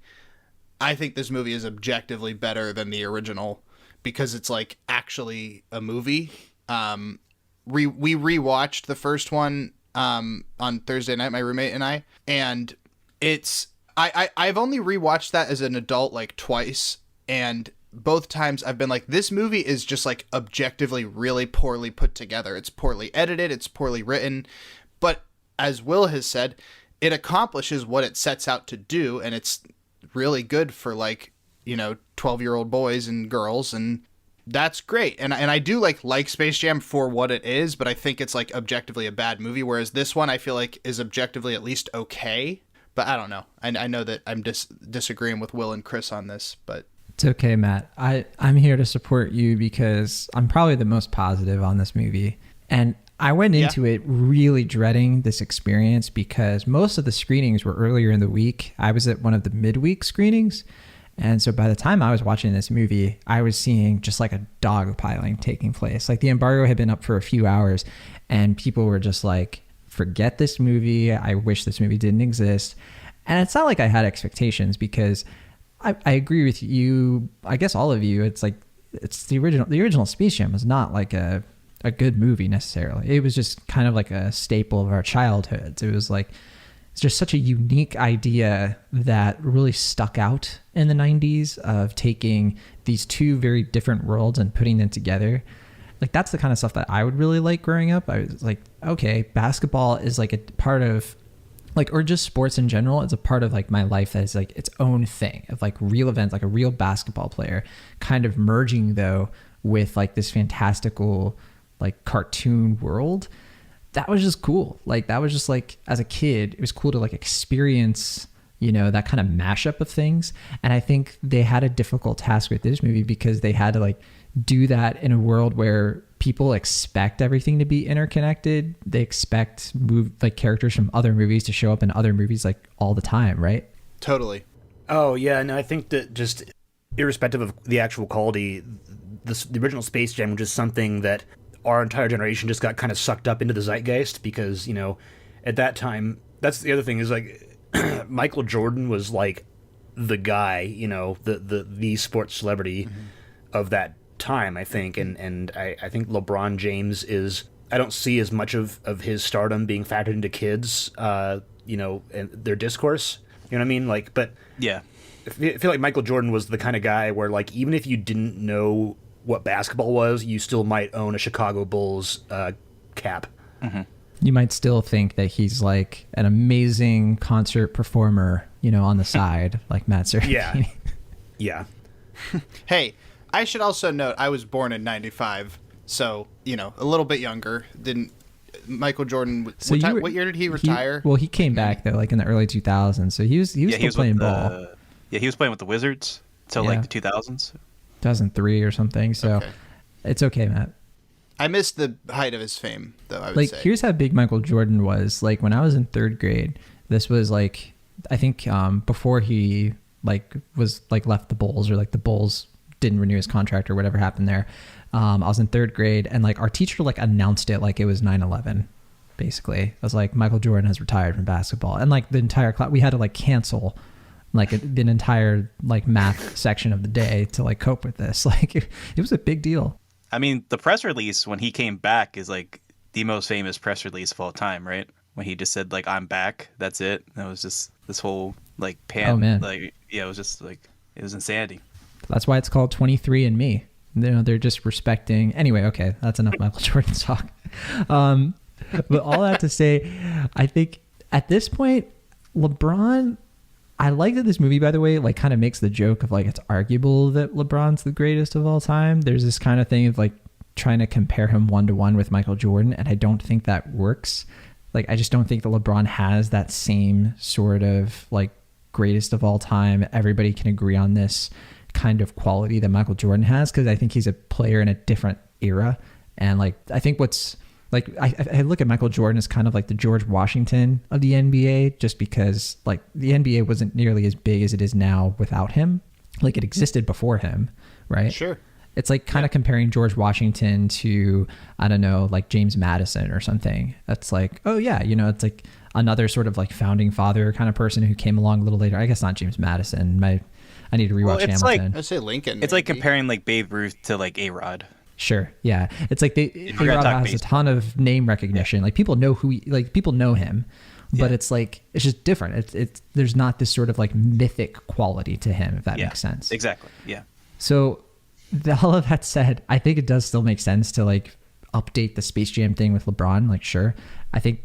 S3: I think this movie is objectively better than the original because it's like actually a movie. We rewatched the first one on Thursday night, my roommate and I, and it's I've only rewatched that as an adult like twice, and both times I've been like, this movie is just like objectively really poorly put together. It's poorly edited, it's poorly written, but as Will has said, it accomplishes what it sets out to do, and it's really good for 12-year-old boys and girls, and that's great. And I do like Space Jam for what it is, but I think it's like objectively a bad movie, whereas this one I feel like is objectively at least okay. But I don't know. I know that I'm disagreeing with Will and Chris on this, but
S4: It's okay, Matt. I'm here to support you because I'm probably the most positive on this movie. And I went into it really dreading this experience because most of the screenings were earlier in the week. I was at one of the midweek screenings. And so by the time I was watching this movie, I was seeing just like a dogpiling taking place. Like the embargo had been up for a few hours and people were just like, forget this movie. I wish this movie didn't exist. And it's not like I had expectations because I agree with you. I guess all of you. It's like it's the original. The original Space Jam was not like a good movie necessarily. It was just kind of like a staple of our childhoods. It was like it's just such a unique idea that really stuck out in the 90s of taking these two very different worlds and putting them together. Like, that's the kind of stuff that I would really like growing up. I was like, okay, basketball is like a part of like, or just sports in general. It's a part of like my life that is like its own thing of like real events, like a real basketball player kind of merging though with like this fantastical like cartoon world. That was just cool. Like, that was just like, as a kid, it was cool to like experience, you know, that kind of mashup of things. And I think they had a difficult task with this movie because they had to like do that in a world where people expect everything to be interconnected. They expect like characters from other movies to show up in other movies like all the time, right?
S3: Totally.
S2: Oh yeah, and I think that just irrespective of the actual quality, the original Space Jam was just something that our entire generation just got kind of sucked up into the zeitgeist because, you know, at that time, that's the other thing is like Michael Jordan was like the guy, you know, the sports celebrity of that time, I think, and I think LeBron James is, I don't see as much of his stardom being factored into kids, you know, and their discourse, you know what I mean? Like, but
S1: Yeah.
S2: I feel like Michael Jordan was the kind of guy where like, even if you didn't know what basketball was, you still might own a Chicago Bulls cap.
S4: You might still think that he's like an amazing concert performer, you know, on the side, like Matt Cerny.
S2: Yeah.
S3: Hey, I should also note I was born in '95, so you know a little bit younger. Didn't Michael Jordan?
S4: So
S3: what year did he retire?
S4: He came back though, like in the early 2000s. So he was still playing ball.
S1: Yeah, he was playing with the Wizards till like the 2000s.
S4: 2003 or something. So
S3: Okay.
S4: it's okay, Matt.
S3: I missed the height of his fame, though. I would
S4: Like,
S3: say.
S4: here's how big Michael Jordan was. Like, when I was in third grade, this was like, I think before he like was like left the Bulls, or like the Bulls didn't renew his contract or whatever happened there. I was in third grade, and like our teacher like announced it like it was 9/11. Basically, I was like, Michael Jordan has retired from basketball, and like the entire class, we had to like cancel like an entire like math section of the day to like cope with this. Like, it was a big deal.
S1: I mean, the press release when he came back is like the most famous press release of all time, right? When he just said like, "I'm back." That's it. That was just this whole like
S4: Oh, man.
S1: like yeah, it was just like it was insanity.
S4: That's why it's called 23 and Me. You know, they're just respecting. Anyway, okay, that's enough Michael Jordan talk. But all that to say, I think at this point, LeBron. I like that this movie, by the way, like kind of makes the joke of like it's arguable that LeBron's the greatest of all time. There's this kind of thing of like trying to compare him 1-to-1 with Michael Jordan, and I don't think that works. Like, I just don't think that LeBron has that same sort of like greatest of all time, everybody can agree on this kind of quality that Michael Jordan has, because I think he's a player in a different era. And like, I think what's like, I look at Michael Jordan as kind of like the George Washington of the NBA, just because like the NBA wasn't nearly as big as it is now without him. Like, it existed before him, right?
S3: Sure.
S4: It's like kind of comparing George Washington to, I don't know, like James Madison or something. That's like, oh yeah, you know, it's like another sort of like founding father kind of person who came along a little later. I guess not James Madison. I need to rewatch
S1: it's
S4: Hamilton.
S3: I'd say Lincoln.
S1: It's like
S3: maybe.
S1: comparing like Babe Ruth to like A-Rod.
S4: Sure. Yeah. It's like
S1: we're gonna
S4: A-Rod
S1: talk
S4: has a
S1: baseball.
S4: ton of name recognition. Like, people know people know him, but
S1: Yeah.
S4: it's like, it's just different. It's there's not this sort of like mythic quality to him, if that makes sense.
S1: Exactly. Yeah.
S4: So, all of that said, I think it does still make sense to like update the Space Jam thing with LeBron. Like, sure. I think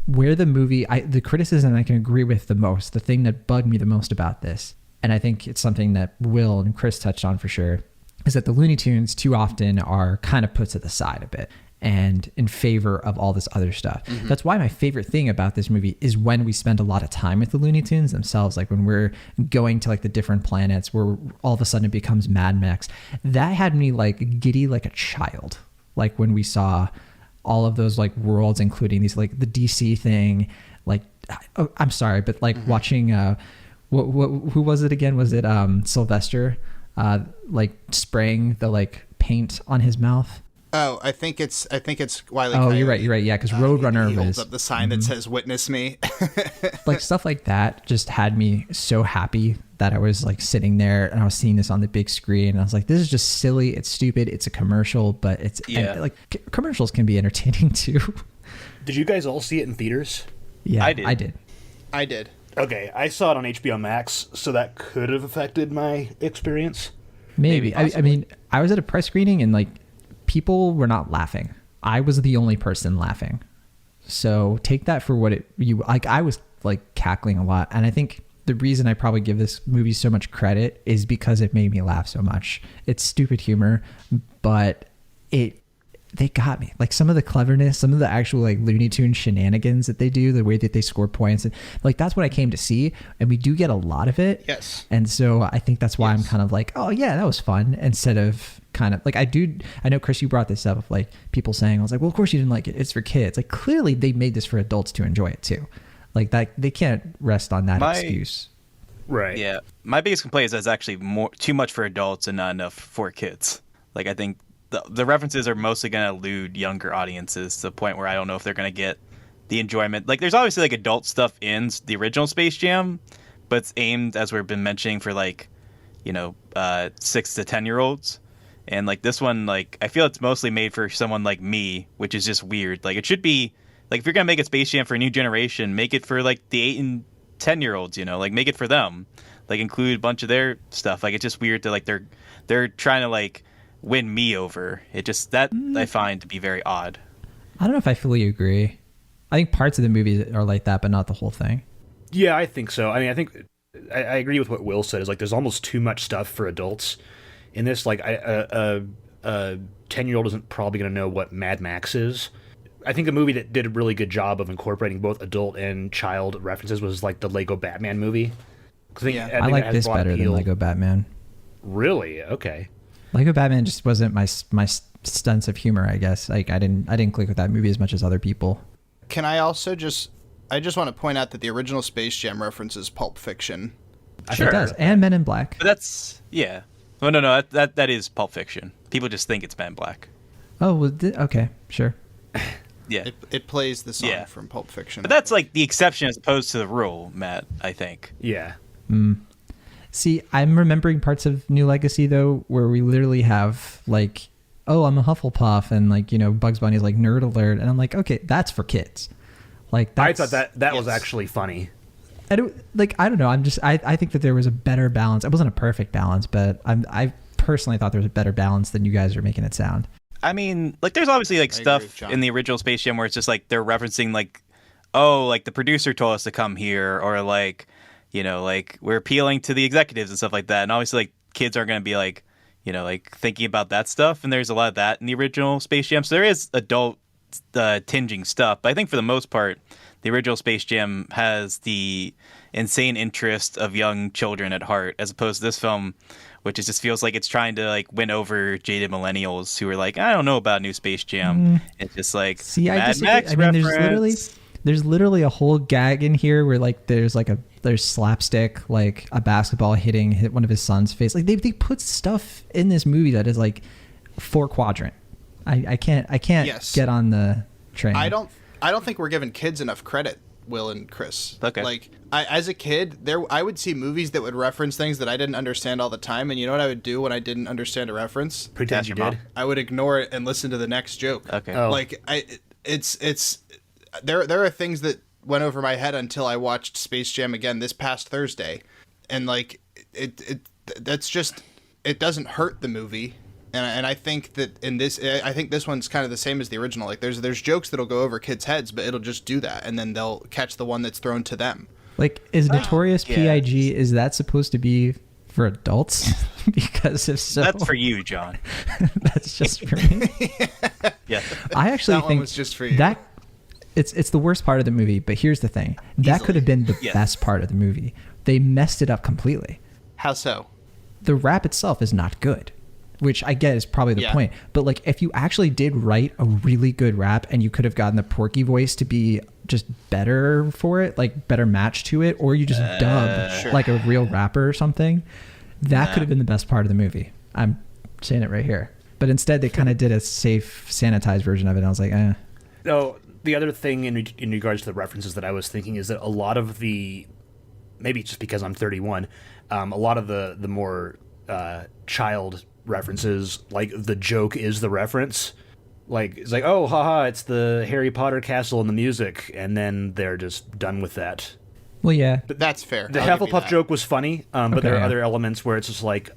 S4: where the movie, the criticism I can agree with the most, the thing that bugged me the most about this, and I think it's something that Will and Chris touched on for sure, is that the Looney Tunes too often are kind of put to the side a bit and in favor of all this other stuff.
S3: Mm-hmm.
S4: That's why my favorite thing about this movie is when we spend a lot of time with the Looney Tunes themselves, like when we're going to like the different planets where all of a sudden it becomes Mad Max. That had me like giddy like a child, like when we saw all of those like worlds, including these like the DC thing. Like, oh, I'm sorry, but like watching who was it again? Was it Sylvester like spraying the like paint on his mouth?
S3: Oh, I think it's Wile E.
S4: Oh,
S3: Coyote.
S4: you're right. Yeah, because Roadrunner
S3: he holds
S4: was
S3: up the sign that says "Witness me."
S4: like stuff like that. Just had me so happy that I was like sitting there and I was seeing this on the big screen. And I was like, this is just silly. It's stupid. It's a commercial, but it's and, like commercials can be entertaining too.
S2: Did you guys all see it in theaters?
S4: Yeah,
S1: I did.
S3: I did.
S2: Okay, I saw it on HBO Max, so that could have affected my experience.
S4: Maybe. I mean, I was at a press screening and like people were not laughing. I was the only person laughing. So take that for what I was like cackling a lot. And I think the reason I probably give this movie so much credit is because it made me laugh so much. It's stupid humor, but they got me. Like some of the cleverness, some of the actual like Looney Tunes shenanigans that they do, the way that they score points, and like that's what I came to see. And we do get a lot of it.
S3: Yes.
S4: And so I think that's why I'm kind of like, oh yeah, that was fun. Instead of kind of like I know Chris, you brought this up of like people saying, I was like, well, of course you didn't like it. It's for kids. Like clearly they made this for adults to enjoy it too. Like that they can't rest on that excuse.
S2: Right.
S1: Yeah. My biggest complaint is that it's actually too much for adults and not enough for kids. Like I think the references are mostly going to elude younger audiences to the point where I don't know if they're going to get the enjoyment. Like there's obviously like adult stuff in the original Space Jam, but it's aimed, as we've been mentioning, for like, 6 to 10-year-olds. And like this one, like I feel it's mostly made for someone like me, which is just weird. Like it should be like, if you're going to make a Space Jam for a new generation, make it for like the 8 and 10-year-olds, like make it for them. Like include a bunch of their stuff. Like it's just weird that like they're trying to like win me over. It just that I find to be very odd.
S4: I don't know if I fully agree. I think parts of the movie are like that, but not the whole thing.
S2: Yeah, I think so. I mean, I think I agree with what Will said. Is like there's almost too much stuff for adults in this. Like a 10-year-old isn't probably going to know what Mad Max is. I think the movie that did a really good job of incorporating both adult and child references was like the Lego Batman movie. I think
S4: I like this better than Lego Batman.
S2: Really? Okay.
S4: Lego Batman just wasn't my sense of humor, I guess. Like I didn't click with that movie as much as other people.
S3: Can I also just want to point out that the original Space Jam references Pulp Fiction.
S4: Sure, it does, and Men in Black.
S1: But that's Well, no, that is Pulp Fiction. People just think it's Men in Black.
S4: Oh, well, okay, sure.
S1: Yeah,
S3: it plays the song from Pulp Fiction.
S1: But that's like the exception as opposed to the rule, Matt. I think.
S2: Yeah.
S4: See, I'm remembering parts of New Legacy though, where we literally have like, oh, I'm a Hufflepuff, and like Bugs Bunny's like nerd alert, and I'm like, okay, that's for kids. Like
S2: I thought that was actually funny.
S4: I don't know. I think that there was a better balance. It wasn't a perfect balance, but I personally thought there was a better balance than you guys are making it sound.
S1: I mean, like there's obviously like stuff in the original Space Jam where it's just like they're referencing like, oh, like the producer told us to come here, or like, like we're appealing to the executives and stuff like that. And obviously like kids aren't going to be like, like thinking about that stuff. And there's a lot of that in the original Space Jam. So there is adult tinging stuff. But I think for the most part, the original Space Jam has the insane interest of young children at heart, as opposed to this film, which just feels like it's trying to like win over jaded millennials who are like, I don't know about new Space Jam. It's just like, Mad Max reference.
S4: There's literally a whole gag in here where like there's slapstick, like a basketball hit one of his son's face. Like they put stuff in this movie that is like 4 quadrant. I can't get on the train.
S3: I don't think we're giving kids enough credit, Will and Chris.
S1: Okay.
S3: Like as a kid, I would see movies that would reference things that I didn't understand all the time, and you know what I would do when I didn't understand a reference?
S2: Pretend you did.
S3: I would ignore it and listen to the next joke.
S1: Okay.
S2: Oh.
S3: Like there are things that went over my head until I watched Space Jam again this past Thursday, and like that's just, it doesn't hurt the movie. And I think that I think this one's kind of the same as the original. Like there's jokes that'll go over kids' heads, but it'll just do that, and then they'll catch the one that's thrown to them.
S4: Like, is Notorious P.I.G. is that supposed to be for adults? Because if so,
S1: that's for you, John.
S4: That's just for me.
S1: Yeah,
S4: I actually
S3: that
S4: think
S3: one was just for you.
S4: That it's the worst part of the movie. But here's the thing: that could have been the best part of the movie. They messed it up completely.
S3: How so?
S4: The rap itself is not good, which I get is probably the point. But like, if you actually did write a really good rap and you could have gotten the Porky voice to be just better for it, like better match to it, or you just dub like a real rapper or something, that could have been the best part of the movie. I'm saying it right here. But instead they kind of did a safe, sanitized version of it. And I was like, eh.
S2: No, the other thing in regards to the references that I was thinking is that a lot of the, maybe just because I'm 31, a lot of the more child references, like the joke is the reference. Like it's like, oh, haha, it's the Harry Potter castle and the music, and then they're just done with that.
S4: Well, yeah.
S3: That's fair.
S2: The
S3: I'll give you
S2: Hufflepuff
S3: that.
S2: joke was funny, but there are
S4: yeah.
S2: other elements where it's just like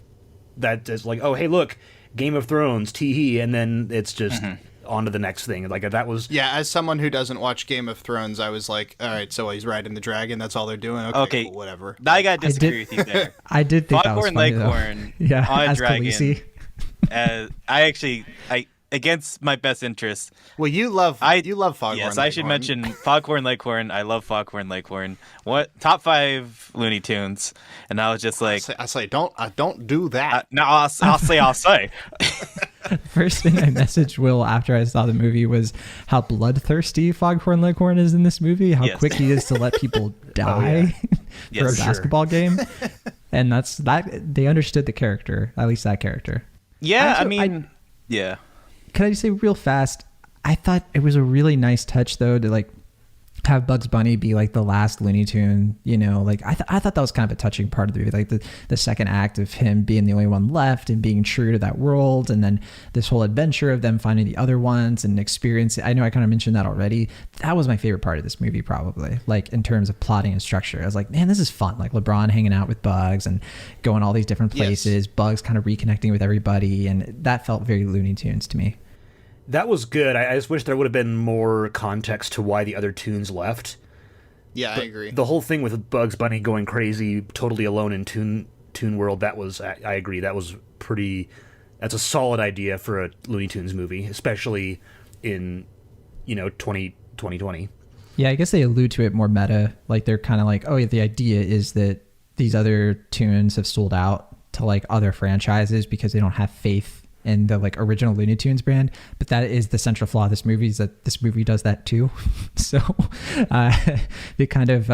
S2: that is like, oh hey look, Game of Thrones, tee hee, and then it's just on to the next thing. Like that was
S3: Yeah, as someone who doesn't watch Game of Thrones, I was like, all right, so he's riding the dragon. That's all they're doing. Okay, cool, whatever.
S1: Now I gotta disagree
S4: did-
S1: with you there.
S4: I did think that was
S1: Foghorn
S4: funny, though.
S1: Leghorn
S4: Yeah,
S1: on a
S4: as
S1: dragon.
S4: Khaleesi.
S1: I against my best interest.
S3: Well, you love Foghorn.
S1: Yes, I should
S3: Leghorn.
S1: mention Foghorn Leghorn. I love Foghorn Leghorn. What top 5 Looney Tunes? And I was just like,
S3: I say, don't do that.
S1: no, I'll say.
S4: First thing I messaged Will after I saw the movie was how bloodthirsty Foghorn Leghorn is in this movie, how
S1: Yes.
S4: quick he is to let people die for
S1: Yes,
S4: a
S1: sure.
S4: basketball game. And that's that they understood the character, at least that character.
S1: Yeah,
S4: Also,
S1: I mean, yeah.
S4: Can I just say real fast? I thought it was a really nice touch though to like have Bugs Bunny be like the last Looney Tune, you know, like I thought that was kind of a touching part of the movie, like the second act of him being the only one left and being true to that world, and then this whole adventure of them finding the other ones and experience. I know I kind of mentioned that already. That was my favorite part of this movie, probably, like in terms of plotting and structure. I was like, man, this is fun. Like LeBron hanging out with Bugs and going all these different places, Bugs kind of reconnecting with everybody, and that felt very Looney Tunes to me.
S2: that was good. I just wish there would have been more context to why the other tunes left.
S3: Yeah, I agree.
S2: The whole thing with Bugs Bunny going crazy, totally alone in Toon World, that was, I agree, that was pretty, that's a solid idea for a Looney Tunes movie, especially in, 2020.
S4: Yeah, I guess they allude to it more meta. Like they're kind of like, oh yeah, the idea is that these other tunes have sold out to like other franchises because they don't have faith in the like original Looney Tunes brand. But that is the central flaw of this movie, is that this movie does that too. So they kind of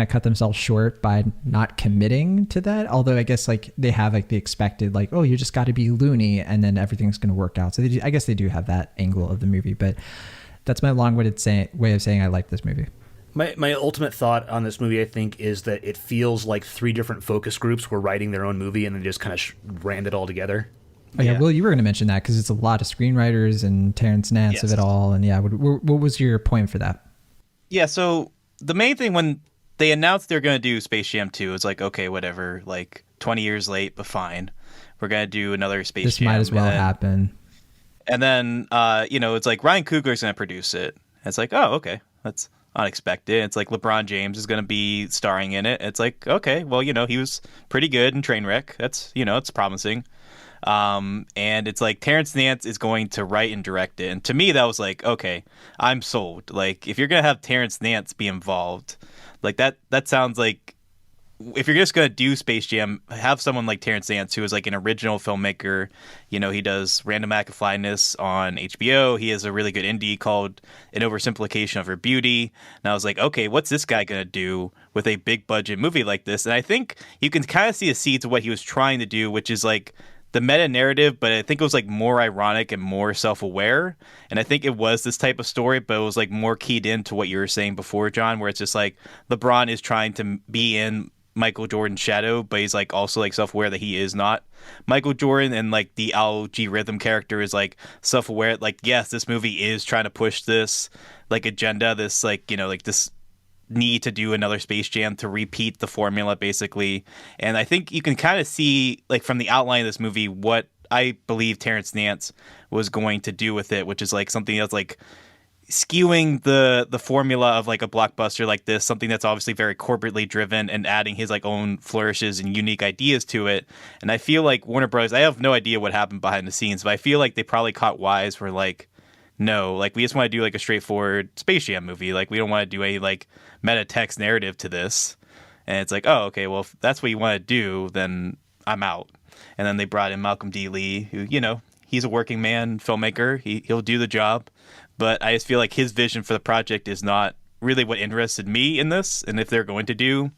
S4: cut themselves short by not committing to that. Although I guess like they have like the expected like, oh, you just got to be loony and then everything's going to work out. So I guess they do have that angle of the movie, but that's my long-winded way of saying I like this movie.
S2: My ultimate thought on this movie, I think, is that it feels like 3 different focus groups were writing their own movie and they just kind of rammed it all together.
S4: Oh, yeah, Will, you were going to mention that because it's a lot of screenwriters and Terrence Nance of it all. And yeah, what was your point for that?
S1: Yeah, so the main thing when they announced they're going to do Space Jam 2, it's like, okay, whatever, like 20 years late, but fine. We're going to do another Space Jam.
S4: This might as well happen.
S1: And then, it's like Ryan Coogler's going to produce it. And it's like, oh, okay, that's unexpected. It's like LeBron James is going to be starring in it. It's like, okay, well, he was pretty good in Trainwreck. That's, it's promising. And it's like Terrence Nance is going to write and direct it. And to me, that was like, okay, I'm sold. Like, if you're going to have Terrence Nance be involved, like that sounds like, if you're just going to do Space Jam, have someone like Terrence Nance, who is like an original filmmaker. He does Random Act of Flyness on HBO. He has a really good indie called An Oversimplification of Her Beauty. And I was like, okay, what's this guy going to do with a big budget movie like this? And I think you can kind of see the seeds of what he was trying to do, which is like the meta narrative, but I think it was like more ironic and more self-aware. And I think it was this type of story, but it was like more keyed into what you were saying before, John, where it's just like LeBron is trying to be in Michael Jordan's shadow, but he's like also like self-aware that he is not Michael Jordan, and like the Al G Rhythm character is like self-aware, like, yes, this movie is trying to push this like agenda, this like like this need to do another Space Jam, to repeat the formula basically. And I think you can kind of see like from the outline of this movie what I believe Terrence Nance was going to do with it, which is like something that's like skewing the formula of like a blockbuster like this, something that's obviously very corporately driven, and adding his like own flourishes and unique ideas to it. And I feel like Warner Bros., I have no idea what happened behind the scenes, but I feel like they probably caught wise where like, no, like we just want to do like a straightforward Space Jam movie. Like we don't want to do a like meta text narrative to this. And it's like, oh, okay, well, if that's what you want to do, then I'm out. And then they brought in Malcolm D. Lee, who, he's a working man filmmaker. He'll do the job. But I just feel like his vision for the project is not really what interested me in this. And if they're going to do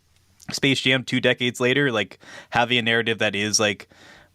S1: Space Jam 2 decades later, like having a narrative that is like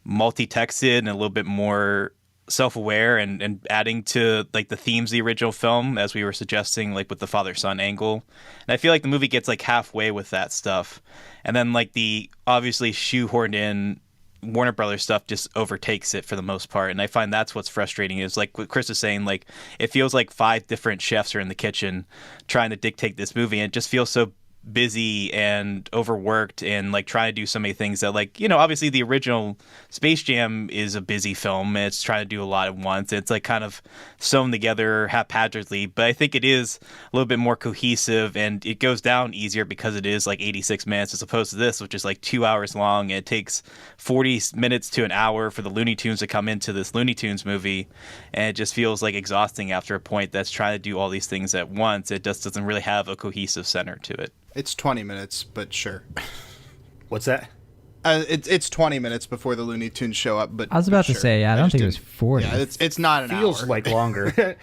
S1: multi-texted and a little bit more self-aware and adding to like the themes of the original film, as we were suggesting, like with the father-son angle. And I feel like the movie gets like halfway with that stuff. And then like the obviously shoehorned in Warner Brothers stuff just overtakes it for the most part. And I find that's what's frustrating, is like what Chris is saying, like it feels like 5 different chefs are in the kitchen trying to dictate this movie, and it just feels so busy and overworked and like trying to do so many things that, like, you know, obviously the original Space Jam is a busy film and it's trying to do a lot at once. It's like kind of sewn together haphazardly, but I think it is a little bit more cohesive and it goes down easier because it is like 86 minutes as opposed to this, which is like 2 hours long, and it takes 40 minutes to an hour for the Looney Tunes to come into this Looney Tunes movie, and it just feels like exhausting after a point that's trying to do all these things at once. It just doesn't really have a cohesive center to it.
S3: It's 20 minutes, but sure.
S2: What's that?
S3: It's 20 minutes before the Looney Tunes show up, but
S4: I was about to
S3: sure.
S4: say, I don't think it was 40.
S3: Yeah, it's not an
S2: Feels
S3: hour.
S2: like longer.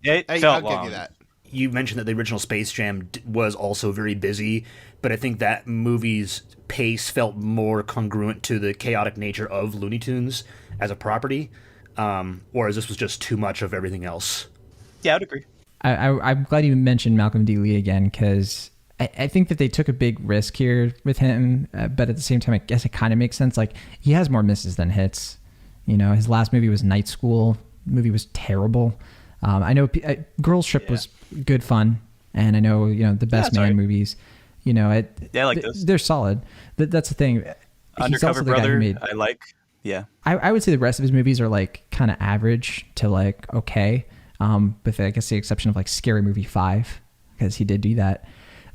S1: It
S3: I'll
S1: felt
S3: give
S1: long.
S3: you that.
S2: You mentioned that the original Space Jam was also very busy, but I think that movie's pace felt more congruent to the chaotic nature of Looney Tunes as a property, whereas this was just too much of everything else.
S1: Yeah, I would agree.
S4: I'm glad you mentioned Malcolm D. Lee again, because I think that they took a big risk here with him, but at the same time, I guess it kind of makes sense. Like, he has more misses than hits. You know, his last movie was Night School. The movie was terrible. I know Girls Trip was good fun, and I know, you know, the Best Man
S1: right.
S4: movies, you know,
S1: I like those.
S4: They're solid. That's the thing. He's
S1: Undercover
S4: also the guy who
S1: Brother,
S4: made,
S1: I like. Yeah.
S4: I would say the rest of his movies are like kind of average to like okay, with I guess the exception of like Scary Movie 5, because he did do that.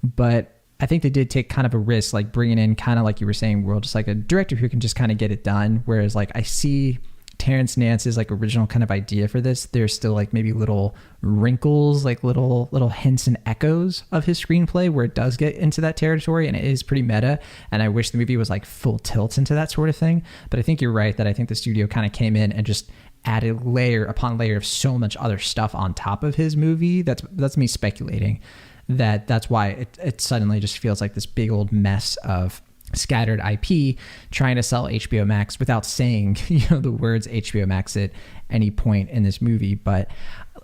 S4: But I think they did take kind of a risk, like bringing in kind of like you were saying, Will, just like a director who can just kind of get it done. Whereas like I see Terrence Nance's like original kind of idea for this, there's still like maybe little wrinkles, like little hints and echoes of his screenplay where it does get into that territory, and it is pretty meta. And I wish the movie was like full tilt into that sort of thing. But I think you're right that I think the studio kind of came in and just added layer upon layer of so much other stuff on top of his movie. That's me speculating. That's why it suddenly just feels like this big old mess of scattered IP trying to sell HBO Max without saying, you know, the words HBO Max at any point in this movie. But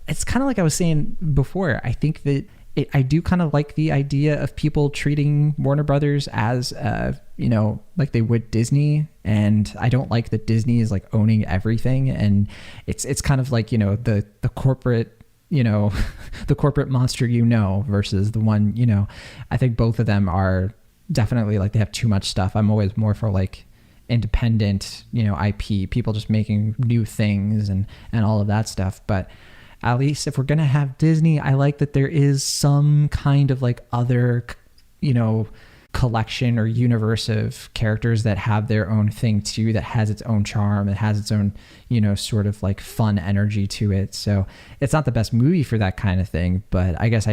S4: it's kind of like I was saying before. I think that I do kind of like the idea of people treating Warner Brothers as, you know, like they would Disney. And I don't like that Disney is like owning everything. And it's kind of like, you know, the corporate, you know, the corporate monster, you know, versus the one, you know, I think both of them are definitely like they have too much stuff. I'm always more for like independent, you know, IP, people just making new things and all of that stuff. But at least if we're going to have Disney, I like that there is some kind of like other, you know, collection or universe of characters that have their own thing too, that has its own charm, it has its own, you know, sort of like fun energy to it. So it's not the best movie for that kind of thing, but I guess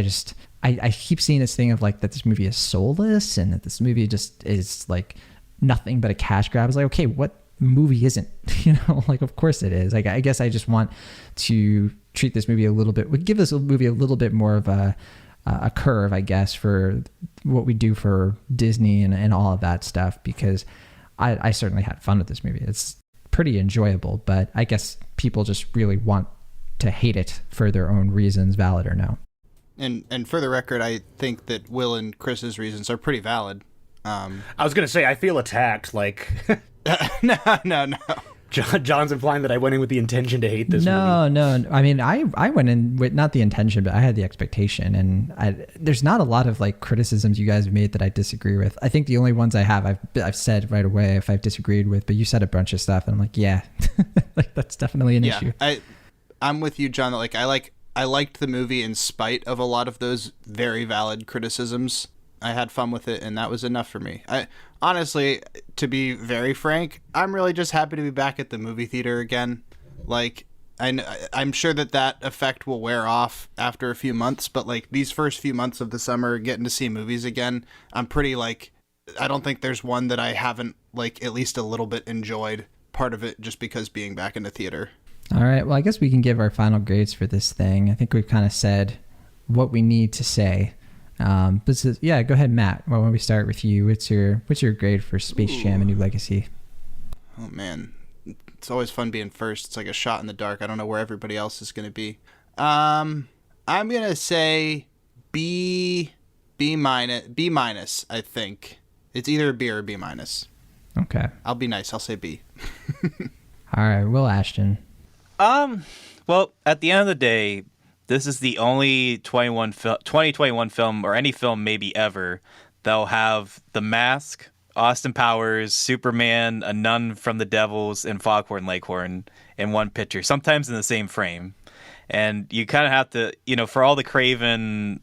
S4: I keep seeing this thing of like that this movie is soulless and that this movie just is like nothing but a cash grab. It's like, okay, what movie isn't? You know, like of course it is. Like I guess I just want to treat this movie a little bit, would give this movie a little bit more of a curve, I guess, for what we do for Disney and all of that stuff, because I certainly had fun with this movie. It's pretty enjoyable, but I guess people just really want to hate it for their own reasons, valid or no.
S3: And for the record, I think that Will and Chris's reasons are pretty valid.
S2: I was going to say, I feel attacked, like...
S3: No.
S2: John's implying that I went in with the intention to hate this movie.
S4: No. I mean, I went in with not the intention, but I had the expectation. And there's not a lot of like criticisms you guys have made that I disagree with. I think the only ones I have, I've said right away if I've disagreed with, but you said a bunch of stuff and I'm like, yeah, like that's definitely an issue.
S3: I'm with you, John, that like I liked the movie in spite of a lot of those very valid criticisms. I had fun with it, and that was enough for me. Honestly, to be very frank, I'm really just happy to be back at the movie theater again. Like, I'm sure that effect will wear off after a few months, but like these first few months of the summer, getting to see movies again, I'm pretty like, I don't think there's one that I haven't like at least a little bit enjoyed part of it just because being back in the theater.
S4: All right. Well, I guess we can give our final grades for this thing. I think we've kind of said what we need to say. Yeah, go ahead, Matt. Why don't we start with you? What's your grade for Space Jam: A New Legacy?
S3: Oh man, it's always fun being first. It's like a shot in the dark. I don't know where everybody else is going to be. I'm gonna say B minus. I think it's either a B or a B minus.
S4: Okay.
S3: I'll be nice. I'll say B.
S4: All right, Will Ashton.
S1: Well, at the end of the day, this is the only 2021 film, or any film maybe ever, they'll have The Mask, Austin Powers, Superman, a nun from the Devils, and Foghorn Leghorn in one picture, sometimes in the same frame. And you kind of have to, for all the craven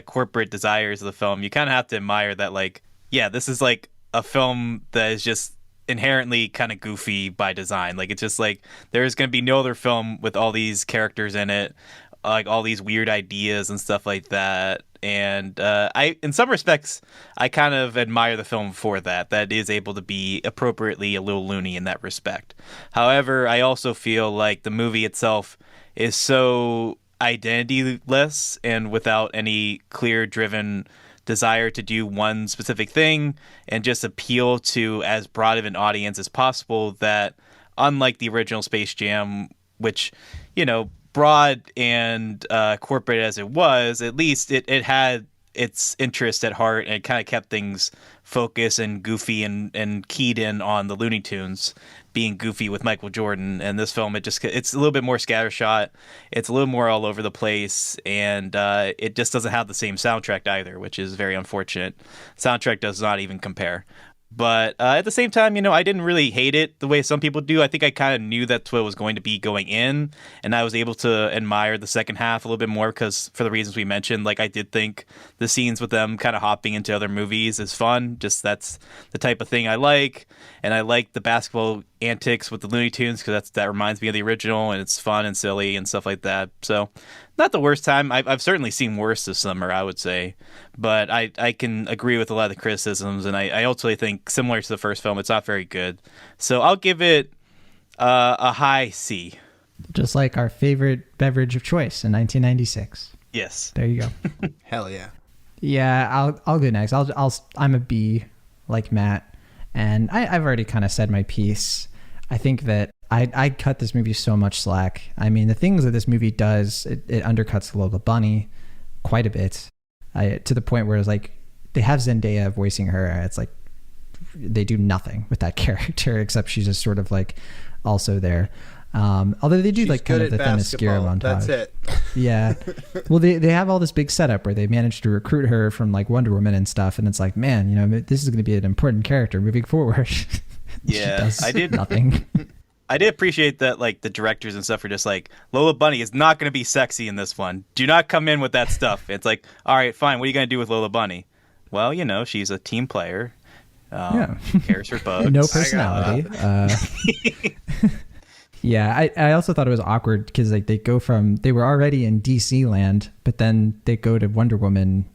S1: corporate desires of the film, you kind of have to admire that, like, yeah, this is like a film that is just inherently kind of goofy by design. Like, it's just like there's going to be no other film with all these characters in it, like all these weird ideas and stuff like that. And in some respects, I kind of admire the film for that it is able to be appropriately a little loony in that respect. However, I also feel like the movie itself is so identityless and without any clear driven desire to do one specific thing and just appeal to as broad of an audience as possible, that unlike the original Space Jam, which, broad and corporate as it was, at least it had its interest at heart, and it kind of kept things focused and goofy and keyed in on the Looney Tunes being goofy with Michael Jordan. And this film, it's a little bit more scattershot. It's a little more all over the place, and it just doesn't have the same soundtrack either, which is very unfortunate. Soundtrack does not even compare. But at the same time, I didn't really hate it the way some people do. I think I kind of knew that's what it was going to be going in, and I was able to admire the second half a little bit more because, for the reasons we mentioned, like, I did think the scenes with them kind of hopping into other movies is fun. Just that's the type of thing I like, and I like the basketball antics with the Looney Tunes because that reminds me of the original, and it's fun and silly and stuff like that. So, not the worst time. I've certainly seen worse this summer, I would say, but I can agree with a lot of the criticisms, and I ultimately think, similar to the first film, it's not very good. So I'll give it a high C.
S4: Just like our favorite beverage of choice in 1996.
S1: Yes.
S4: There you go.
S3: Hell yeah.
S4: Yeah, I'll go next. I'm a B, like Matt, and I've already kind of said my piece. I think that I cut this movie so much slack. I mean, the things that this movie does, it undercuts Lola Bunny quite a bit, to the point where it's like they have Zendaya voicing her. It's like they do nothing with that character except she's just sort of like also there. Although they do
S3: She's
S4: like kind of the Themyscira montage.
S3: That's it.
S4: Yeah. Well, they have all this big setup where they managed to recruit her from like Wonder Woman and stuff, and it's like, man, this is going to be an important character moving forward.
S1: Yeah,
S4: I did nothing.
S1: I did appreciate that, like, the directors and stuff are just like, Lola Bunny is not going to be sexy in this one. Do not come in with that stuff. It's like, all right, fine. What are you going to do with Lola Bunny? Well, she's a team player. She cares for bugs.
S4: No personality. Yeah, I also thought it was awkward because like they were already in DC land, but then they go to Wonder Woman.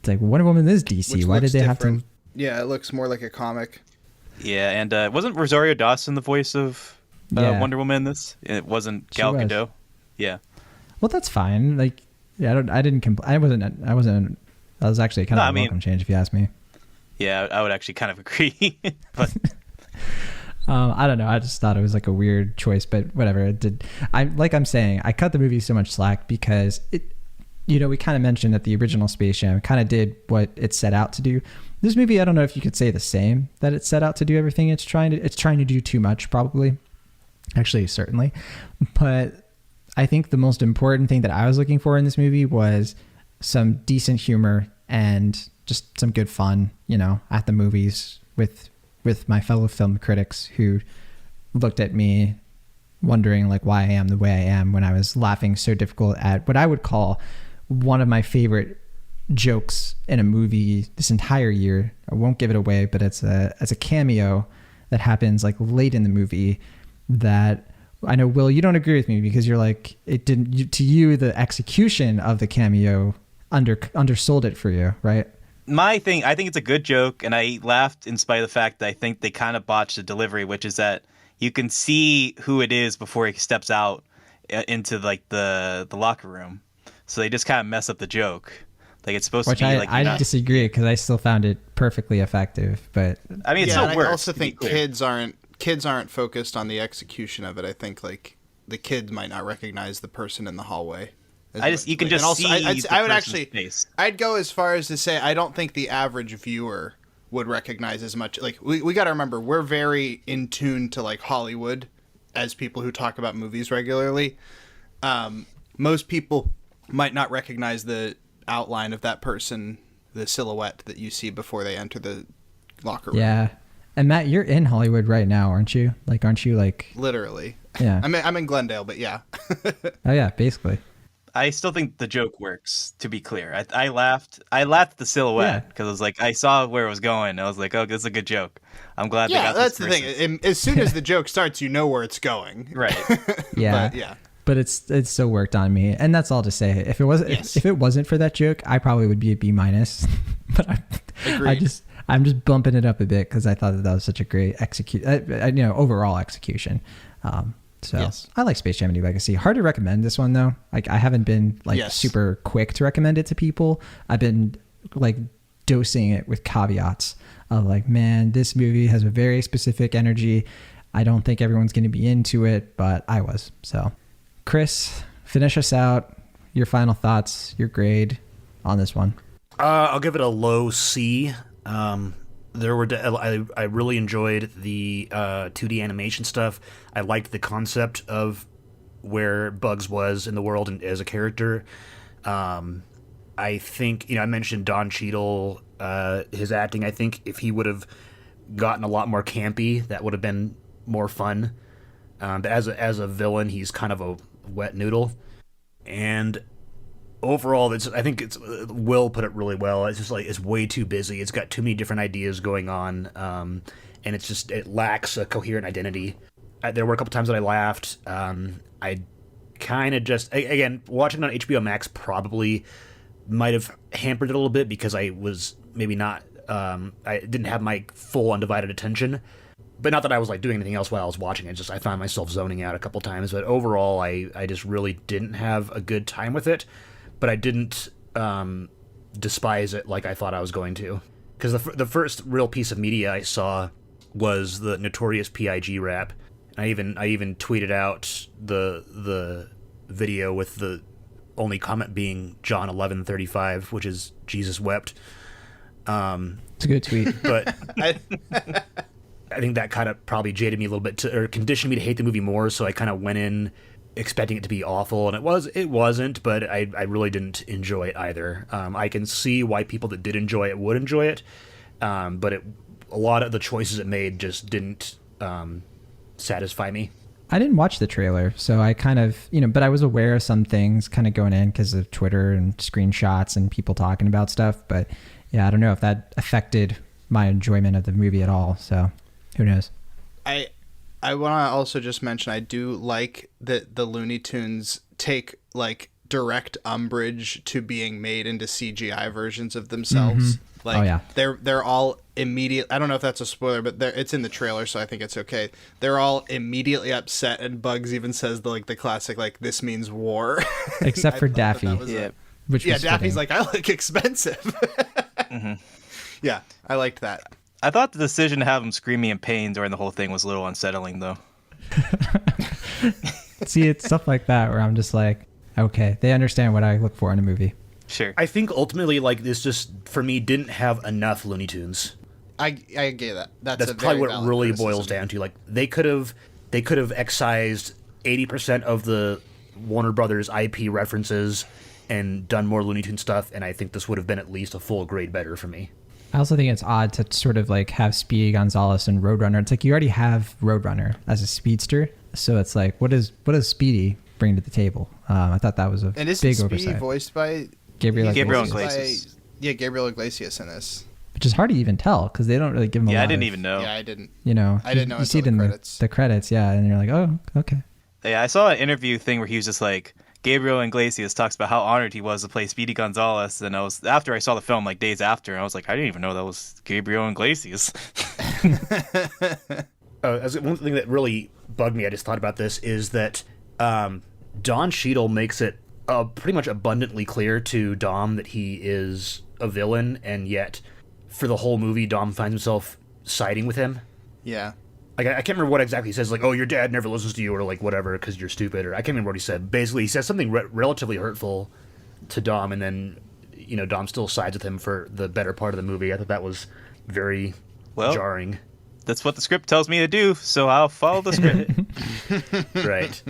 S4: It's like Wonder Woman is DC.
S3: Which
S4: Why did they
S3: different.
S4: have to?
S3: Yeah, it looks more like a comic.
S1: Yeah, and wasn't Rosario Dawson the voice of Wonder Woman in this? It wasn't Gal Gadot. Yeah.
S4: Well, that's fine. Like, yeah, I didn't complain. I wasn't. That was actually kind of a welcome change, if you ask me.
S1: Yeah, I would actually kind of agree. But
S4: I don't know. I just thought it was like a weird choice, but whatever. It did. I'm saying, I cut the movie so much slack because it. We kind of mentioned that the original Space Jam kind of did what it set out to do. This movie, I don't know if you could say the same, that it set out to do everything it's trying to do too much, probably. Actually, certainly. But I think the most important thing that I was looking for in this movie was some decent humor and just some good fun, at the movies with my fellow film critics who looked at me wondering like why I am the way I am when I was laughing so difficult at what I would call one of my favorite jokes in a movie this entire year. I won't give it away, but it's a cameo that happens like late in the movie that I know, Will, you don't agree with me because you're like, it didn't, to you, the execution of the cameo undersold it for you, right?
S1: My thing, I think it's a good joke, and I laughed in spite of the fact that I think they kind of botched the delivery, which is that you can see who it is before he steps out into like the locker room. So they just kind of mess up the joke. Like it's supposed to be like.
S4: I disagree because I still found it perfectly effective, but
S1: I mean, it still works.
S3: I also think kids aren't focused on the execution of it. I think like the kids might not recognize the person in the hallway.
S1: You can just see.
S3: I would actually. Face. I'd go as far as to say I don't think the average viewer would recognize as much. Like we got to remember, we're very in tune to like Hollywood as people who talk about movies regularly. Most people might not recognize the outline of that person the silhouette that you see before they enter the locker room.
S4: Yeah. And Matt, you're in Hollywood right now, aren't you? Like, aren't you like?
S3: Literally.
S4: Yeah.
S3: I'm in Glendale, but yeah.
S4: Oh yeah, basically.
S1: I still think the joke works. To be clear, I laughed. I laughed at the silhouette because I was like, I saw where it was going. I was like, oh, this is a good joke. I'm glad. they got
S3: that's
S1: this
S3: the thing. As soon as the joke starts, you know where it's going.
S1: Right.
S4: Yeah.
S3: But yeah.
S4: But it's still worked on me, and that's all to say. If it wasn't if it wasn't for that joke, I probably would be a B-. But I'm just bumping it up a bit because I thought that was such a great overall execution. So
S3: Yes.
S4: I like Space Jam: A New Legacy. Hard to recommend this one though. Like I haven't been super quick to recommend it to people. I've been like dosing it with caveats of like, man, this movie has a very specific energy. I don't think everyone's going to be into it, but I was. So, Chris, finish us out. Your final thoughts, your grade on this one.
S2: I'll give it a low C. I really enjoyed the 2D animation stuff. I liked the concept of where Bugs was in the world and as a character. I think, I mentioned Don Cheadle, his acting. I think if he would have gotten a lot more campy, that would have been more fun. But as a villain, he's kind of a wet noodle. And overall, I think Will put it really well. It's just like it's way too busy. It's got too many different ideas going on, and it lacks a coherent identity. There were a couple times that I laughed. I kind of just again watching it on HBO Max probably might have hampered it a little bit because I was maybe not. I didn't have my full undivided attention. But not that I was like doing anything else while I was watching it. Just I found myself zoning out a couple times. But overall, I just really didn't have a good time with it. But I didn't despise it like I thought I was going to. Because the first real piece of media I saw was the Notorious P.I.G. rap. I even tweeted out the video with the only comment being John 11:35, which is Jesus wept.
S4: It's a good tweet.
S2: But I think that kind of probably jaded me a little bit or conditioned me to hate the movie more. So I kind of went in expecting it to be awful, and it wasn't, but I really didn't enjoy it either. I can see why people that did enjoy it would enjoy it, but a lot of the choices it made just didn't satisfy me.
S4: I didn't watch the trailer, so I kind of, but I was aware of some things kind of going in because of Twitter and screenshots and people talking about stuff, but yeah, I don't know if that affected my enjoyment of the movie at all, so who knows.
S3: I want to also just mention I do like that the Looney Tunes take like direct umbrage to being made into CGI versions of themselves.
S4: Mm-hmm.
S3: Like they're all immediate. I don't know if that's a spoiler, but it's in the trailer, so I think it's okay. They're all immediately upset, and Bugs even says the classic like "this means war,"
S4: except for Daffy.
S3: Which Daffy's like, I look expensive. Mm-hmm. Yeah, I liked that.
S1: I thought the decision to have him screaming in pain during the whole thing was a little unsettling, though.
S4: See, it's stuff like that where I'm just like, okay, they understand what I look for in a movie.
S1: Sure.
S2: I think ultimately, like, this just, for me, didn't have enough Looney Tunes.
S3: I get that. That's
S2: probably what it really boils down to. Like, they could have excised 80% of the Warner Brothers IP references and done more Looney Tunes stuff, and I think this would have been at least a full grade better for me.
S4: I also think it's odd to sort of like have Speedy Gonzalez and Roadrunner. It's like you already have Roadrunner as a speedster, so it's like what does Speedy bring to the table? I thought that was a big oversight.
S3: Speedy voiced by
S1: Gabriel Iglesias?
S3: Yeah, Gabriel Iglesias in this.
S4: Which is hard to even tell because they don't really give him a lot
S1: I didn't even know.
S3: Yeah, I didn't.
S4: I didn't know. You see it in the credits, yeah, and you're like, oh, okay.
S1: Yeah, I saw an interview thing where he was just like, Gabriel Iglesias talks about how honored he was to play Speedy Gonzalez, and after I saw the film, like days after, I was like, I didn't even know that was Gabriel Iglesias.
S2: One thing that really bugged me, I just thought about this, is that Don Cheadle makes it pretty much abundantly clear to Dom that he is a villain, and yet for the whole movie, Dom finds himself siding with him.
S3: Yeah.
S2: Like, I can't remember what exactly he says, like, oh, your dad never listens to you, or like whatever, because you're stupid, or I can't remember what he said. Basically, he says something relatively hurtful to Dom, and then, Dom still sides with him for the better part of the movie. I thought that was very jarring.
S1: That's what the script tells me to do, so I'll follow the script.
S2: Right.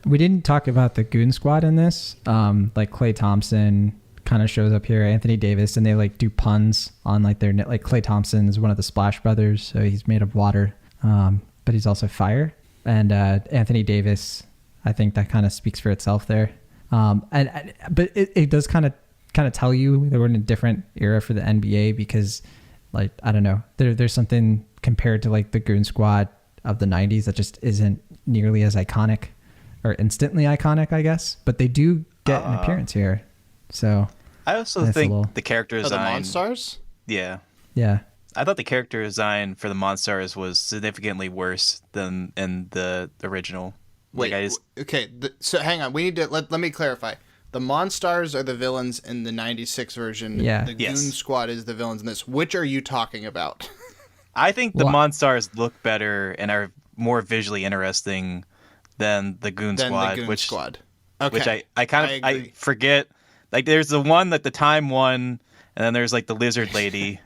S4: We didn't talk about the Goon Squad in this, like Klay Thompson, kind of shows up here, Anthony Davis, and they like do puns on like their like Klay Thompson is one of the Splash Brothers, so he's made of water, but he's also fire. And Anthony Davis, I think that kind of speaks for itself there. But it does kind of tell you that we're in a different era for the NBA because, like, I don't know, there's something compared to like the Goon Squad of the 90s that just isn't nearly as iconic or instantly iconic, I guess. But they do get an appearance here. So
S1: I also think the character
S3: the
S1: design.
S3: Monstars?
S1: Yeah.
S4: Yeah.
S1: I thought the character design for the Monstars was significantly worse than in the original.
S3: Wait, okay. So hang on. We need to let me clarify. The Monstars are the villains in the 96 version.
S4: Yeah.
S3: The Goon Squad is the villains in this. Which are you talking about?
S1: I think the Monstars look better and are more visually interesting than the Goon Squad.
S3: Okay.
S1: Which I forget. Like, there's the one that the Time one, and then there's like the Lizard Lady,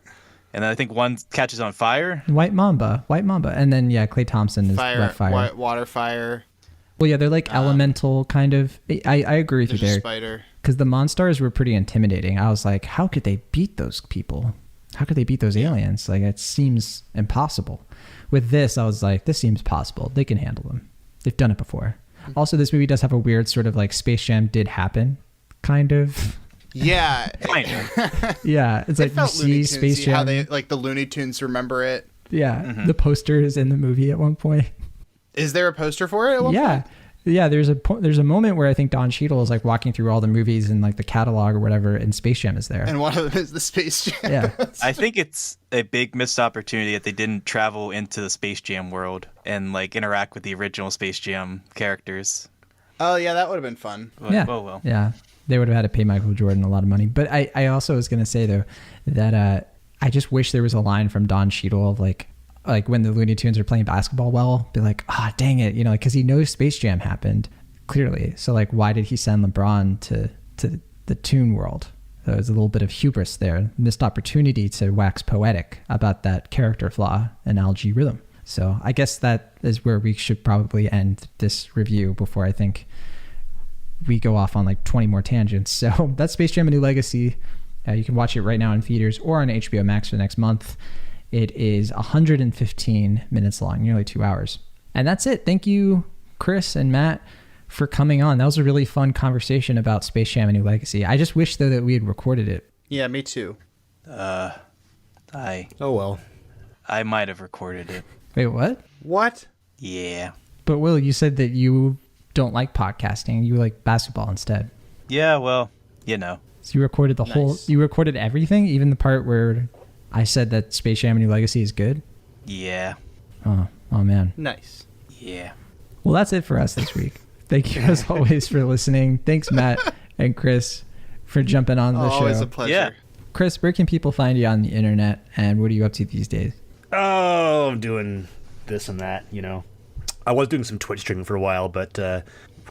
S1: and then I think one catches on fire.
S4: White Mamba, and then Klay Thompson is fire.
S3: Water fire.
S4: Well, yeah, they're like elemental kind of. I agree with you there.
S3: Spider.
S4: Because the Monstars were pretty intimidating. I was like, how could they beat those people? How could they beat those aliens? Like, it seems impossible. With this, I was like, this seems possible. They can handle them. They've done it before. Also, this movie does have a weird sort of like Space Jam did happen, kind of.
S3: Yeah.
S1: Kind of.
S4: Yeah, it's like you see Space Jam.
S3: How they like the Looney Tunes remember it.
S4: Yeah, the poster is in the movie at one point.
S3: Is there a poster for it at one point?
S4: Yeah, there's a moment where I think Don Cheadle is like walking through all the movies in like the catalog or whatever, and Space Jam is there.
S3: And one of them is the Space Jam.
S4: Yeah.
S1: I think it's a big missed opportunity that they didn't travel into the Space Jam world and like interact with the original Space Jam characters.
S3: Oh yeah, that would have been fun.
S4: Yeah.
S1: Oh well.
S4: Yeah. They would have had to pay Michael Jordan a lot of money. But I also was going to say though that I just wish there was a line from Don Cheadle of like when the Looney Tunes are playing basketball well, be like, dang it, because he knows Space Jam happened, clearly. So, like, why did he send LeBron to the Toon World? So there's a little bit of hubris there, missed opportunity to wax poetic about that character flaw in Al-G Rhythm. So I guess that is where we should probably end this review before I think we go off on like 20 more tangents. So that's Space Jam: A New Legacy. You can watch it right now in theaters or on HBO Max for the next month. It is 115 minutes long, nearly 2 hours. And that's it. Thank you, Chris and Matt, for coming on. That was a really fun conversation about Space Jam: A New Legacy. I just wish, though, that we had recorded it.
S3: Yeah, me too.
S2: Oh, well.
S1: I might have recorded it.
S4: Wait, what?
S3: What?
S1: Yeah.
S4: But, Will, you said that you don't like podcasting. You like basketball instead.
S1: Yeah, well,
S4: So you recorded the whole... You recorded everything? Even the part where I said that Space Jam: A New Legacy is good?
S1: Yeah.
S4: Oh, man.
S3: Nice.
S1: Yeah.
S4: Well, that's it for us this week. Thank you, as always, for listening. Thanks, Matt and Chris, for jumping on the show.
S3: Always a pleasure.
S1: Yeah.
S4: Chris, where can people find you on the internet, and what are you up to these days?
S2: Oh, I'm doing this and that, I was doing some Twitch streaming for a while, but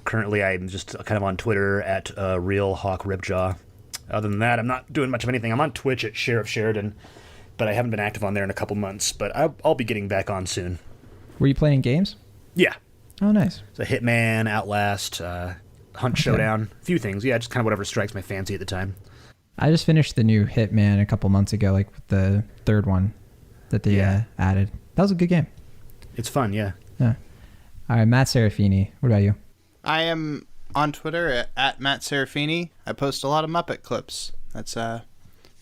S2: currently I'm just kind of on Twitter at Real Hawk Ripjaw. Other than that, I'm not doing much of anything. I'm on Twitch at Sheriff Sheridan, but I haven't been active on there in a couple months, but I'll be getting back on soon.
S4: Were you playing games?
S2: Yeah.
S4: Oh, nice.
S2: So Hitman, Outlast, Hunt Showdown, a few things. Yeah, just kind of whatever strikes my fancy at the time.
S4: I just finished the new Hitman a couple months ago, like with the third one that they added. That was a good game.
S2: It's fun, yeah.
S4: Yeah. All right, Matt Serafini, what about you?
S3: I am on Twitter at Matt Serafini. I post a lot of Muppet clips. That's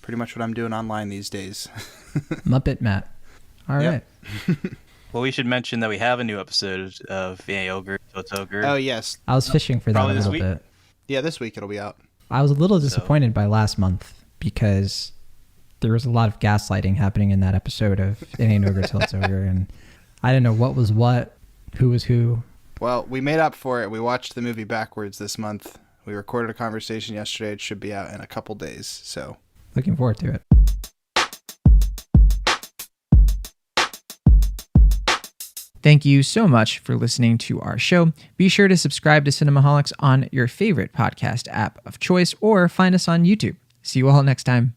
S3: pretty much what I'm doing online these days.
S4: Muppet Matt. All right.
S1: Well, we should mention that we have a new episode of Ogre, So It's Ogre.
S3: Oh, yes.
S4: I was fishing for that
S1: Probably
S4: a
S1: this
S4: little
S1: week?
S4: bit.
S3: Yeah, this week it'll be out.
S4: I was a little disappointed by last month because there was a lot of gaslighting happening in that episode of It Ain't Ogre Till It's Ogre, and I didn't know what was what, who was who.
S3: Well, we made up for it. We watched the movie backwards this month. We recorded a conversation yesterday. It should be out in a couple days, so.
S4: Looking forward to it. Thank you so much for listening to our show. Be sure to subscribe to Cinemaholics on your favorite podcast app of choice or find us on YouTube. See you all next time.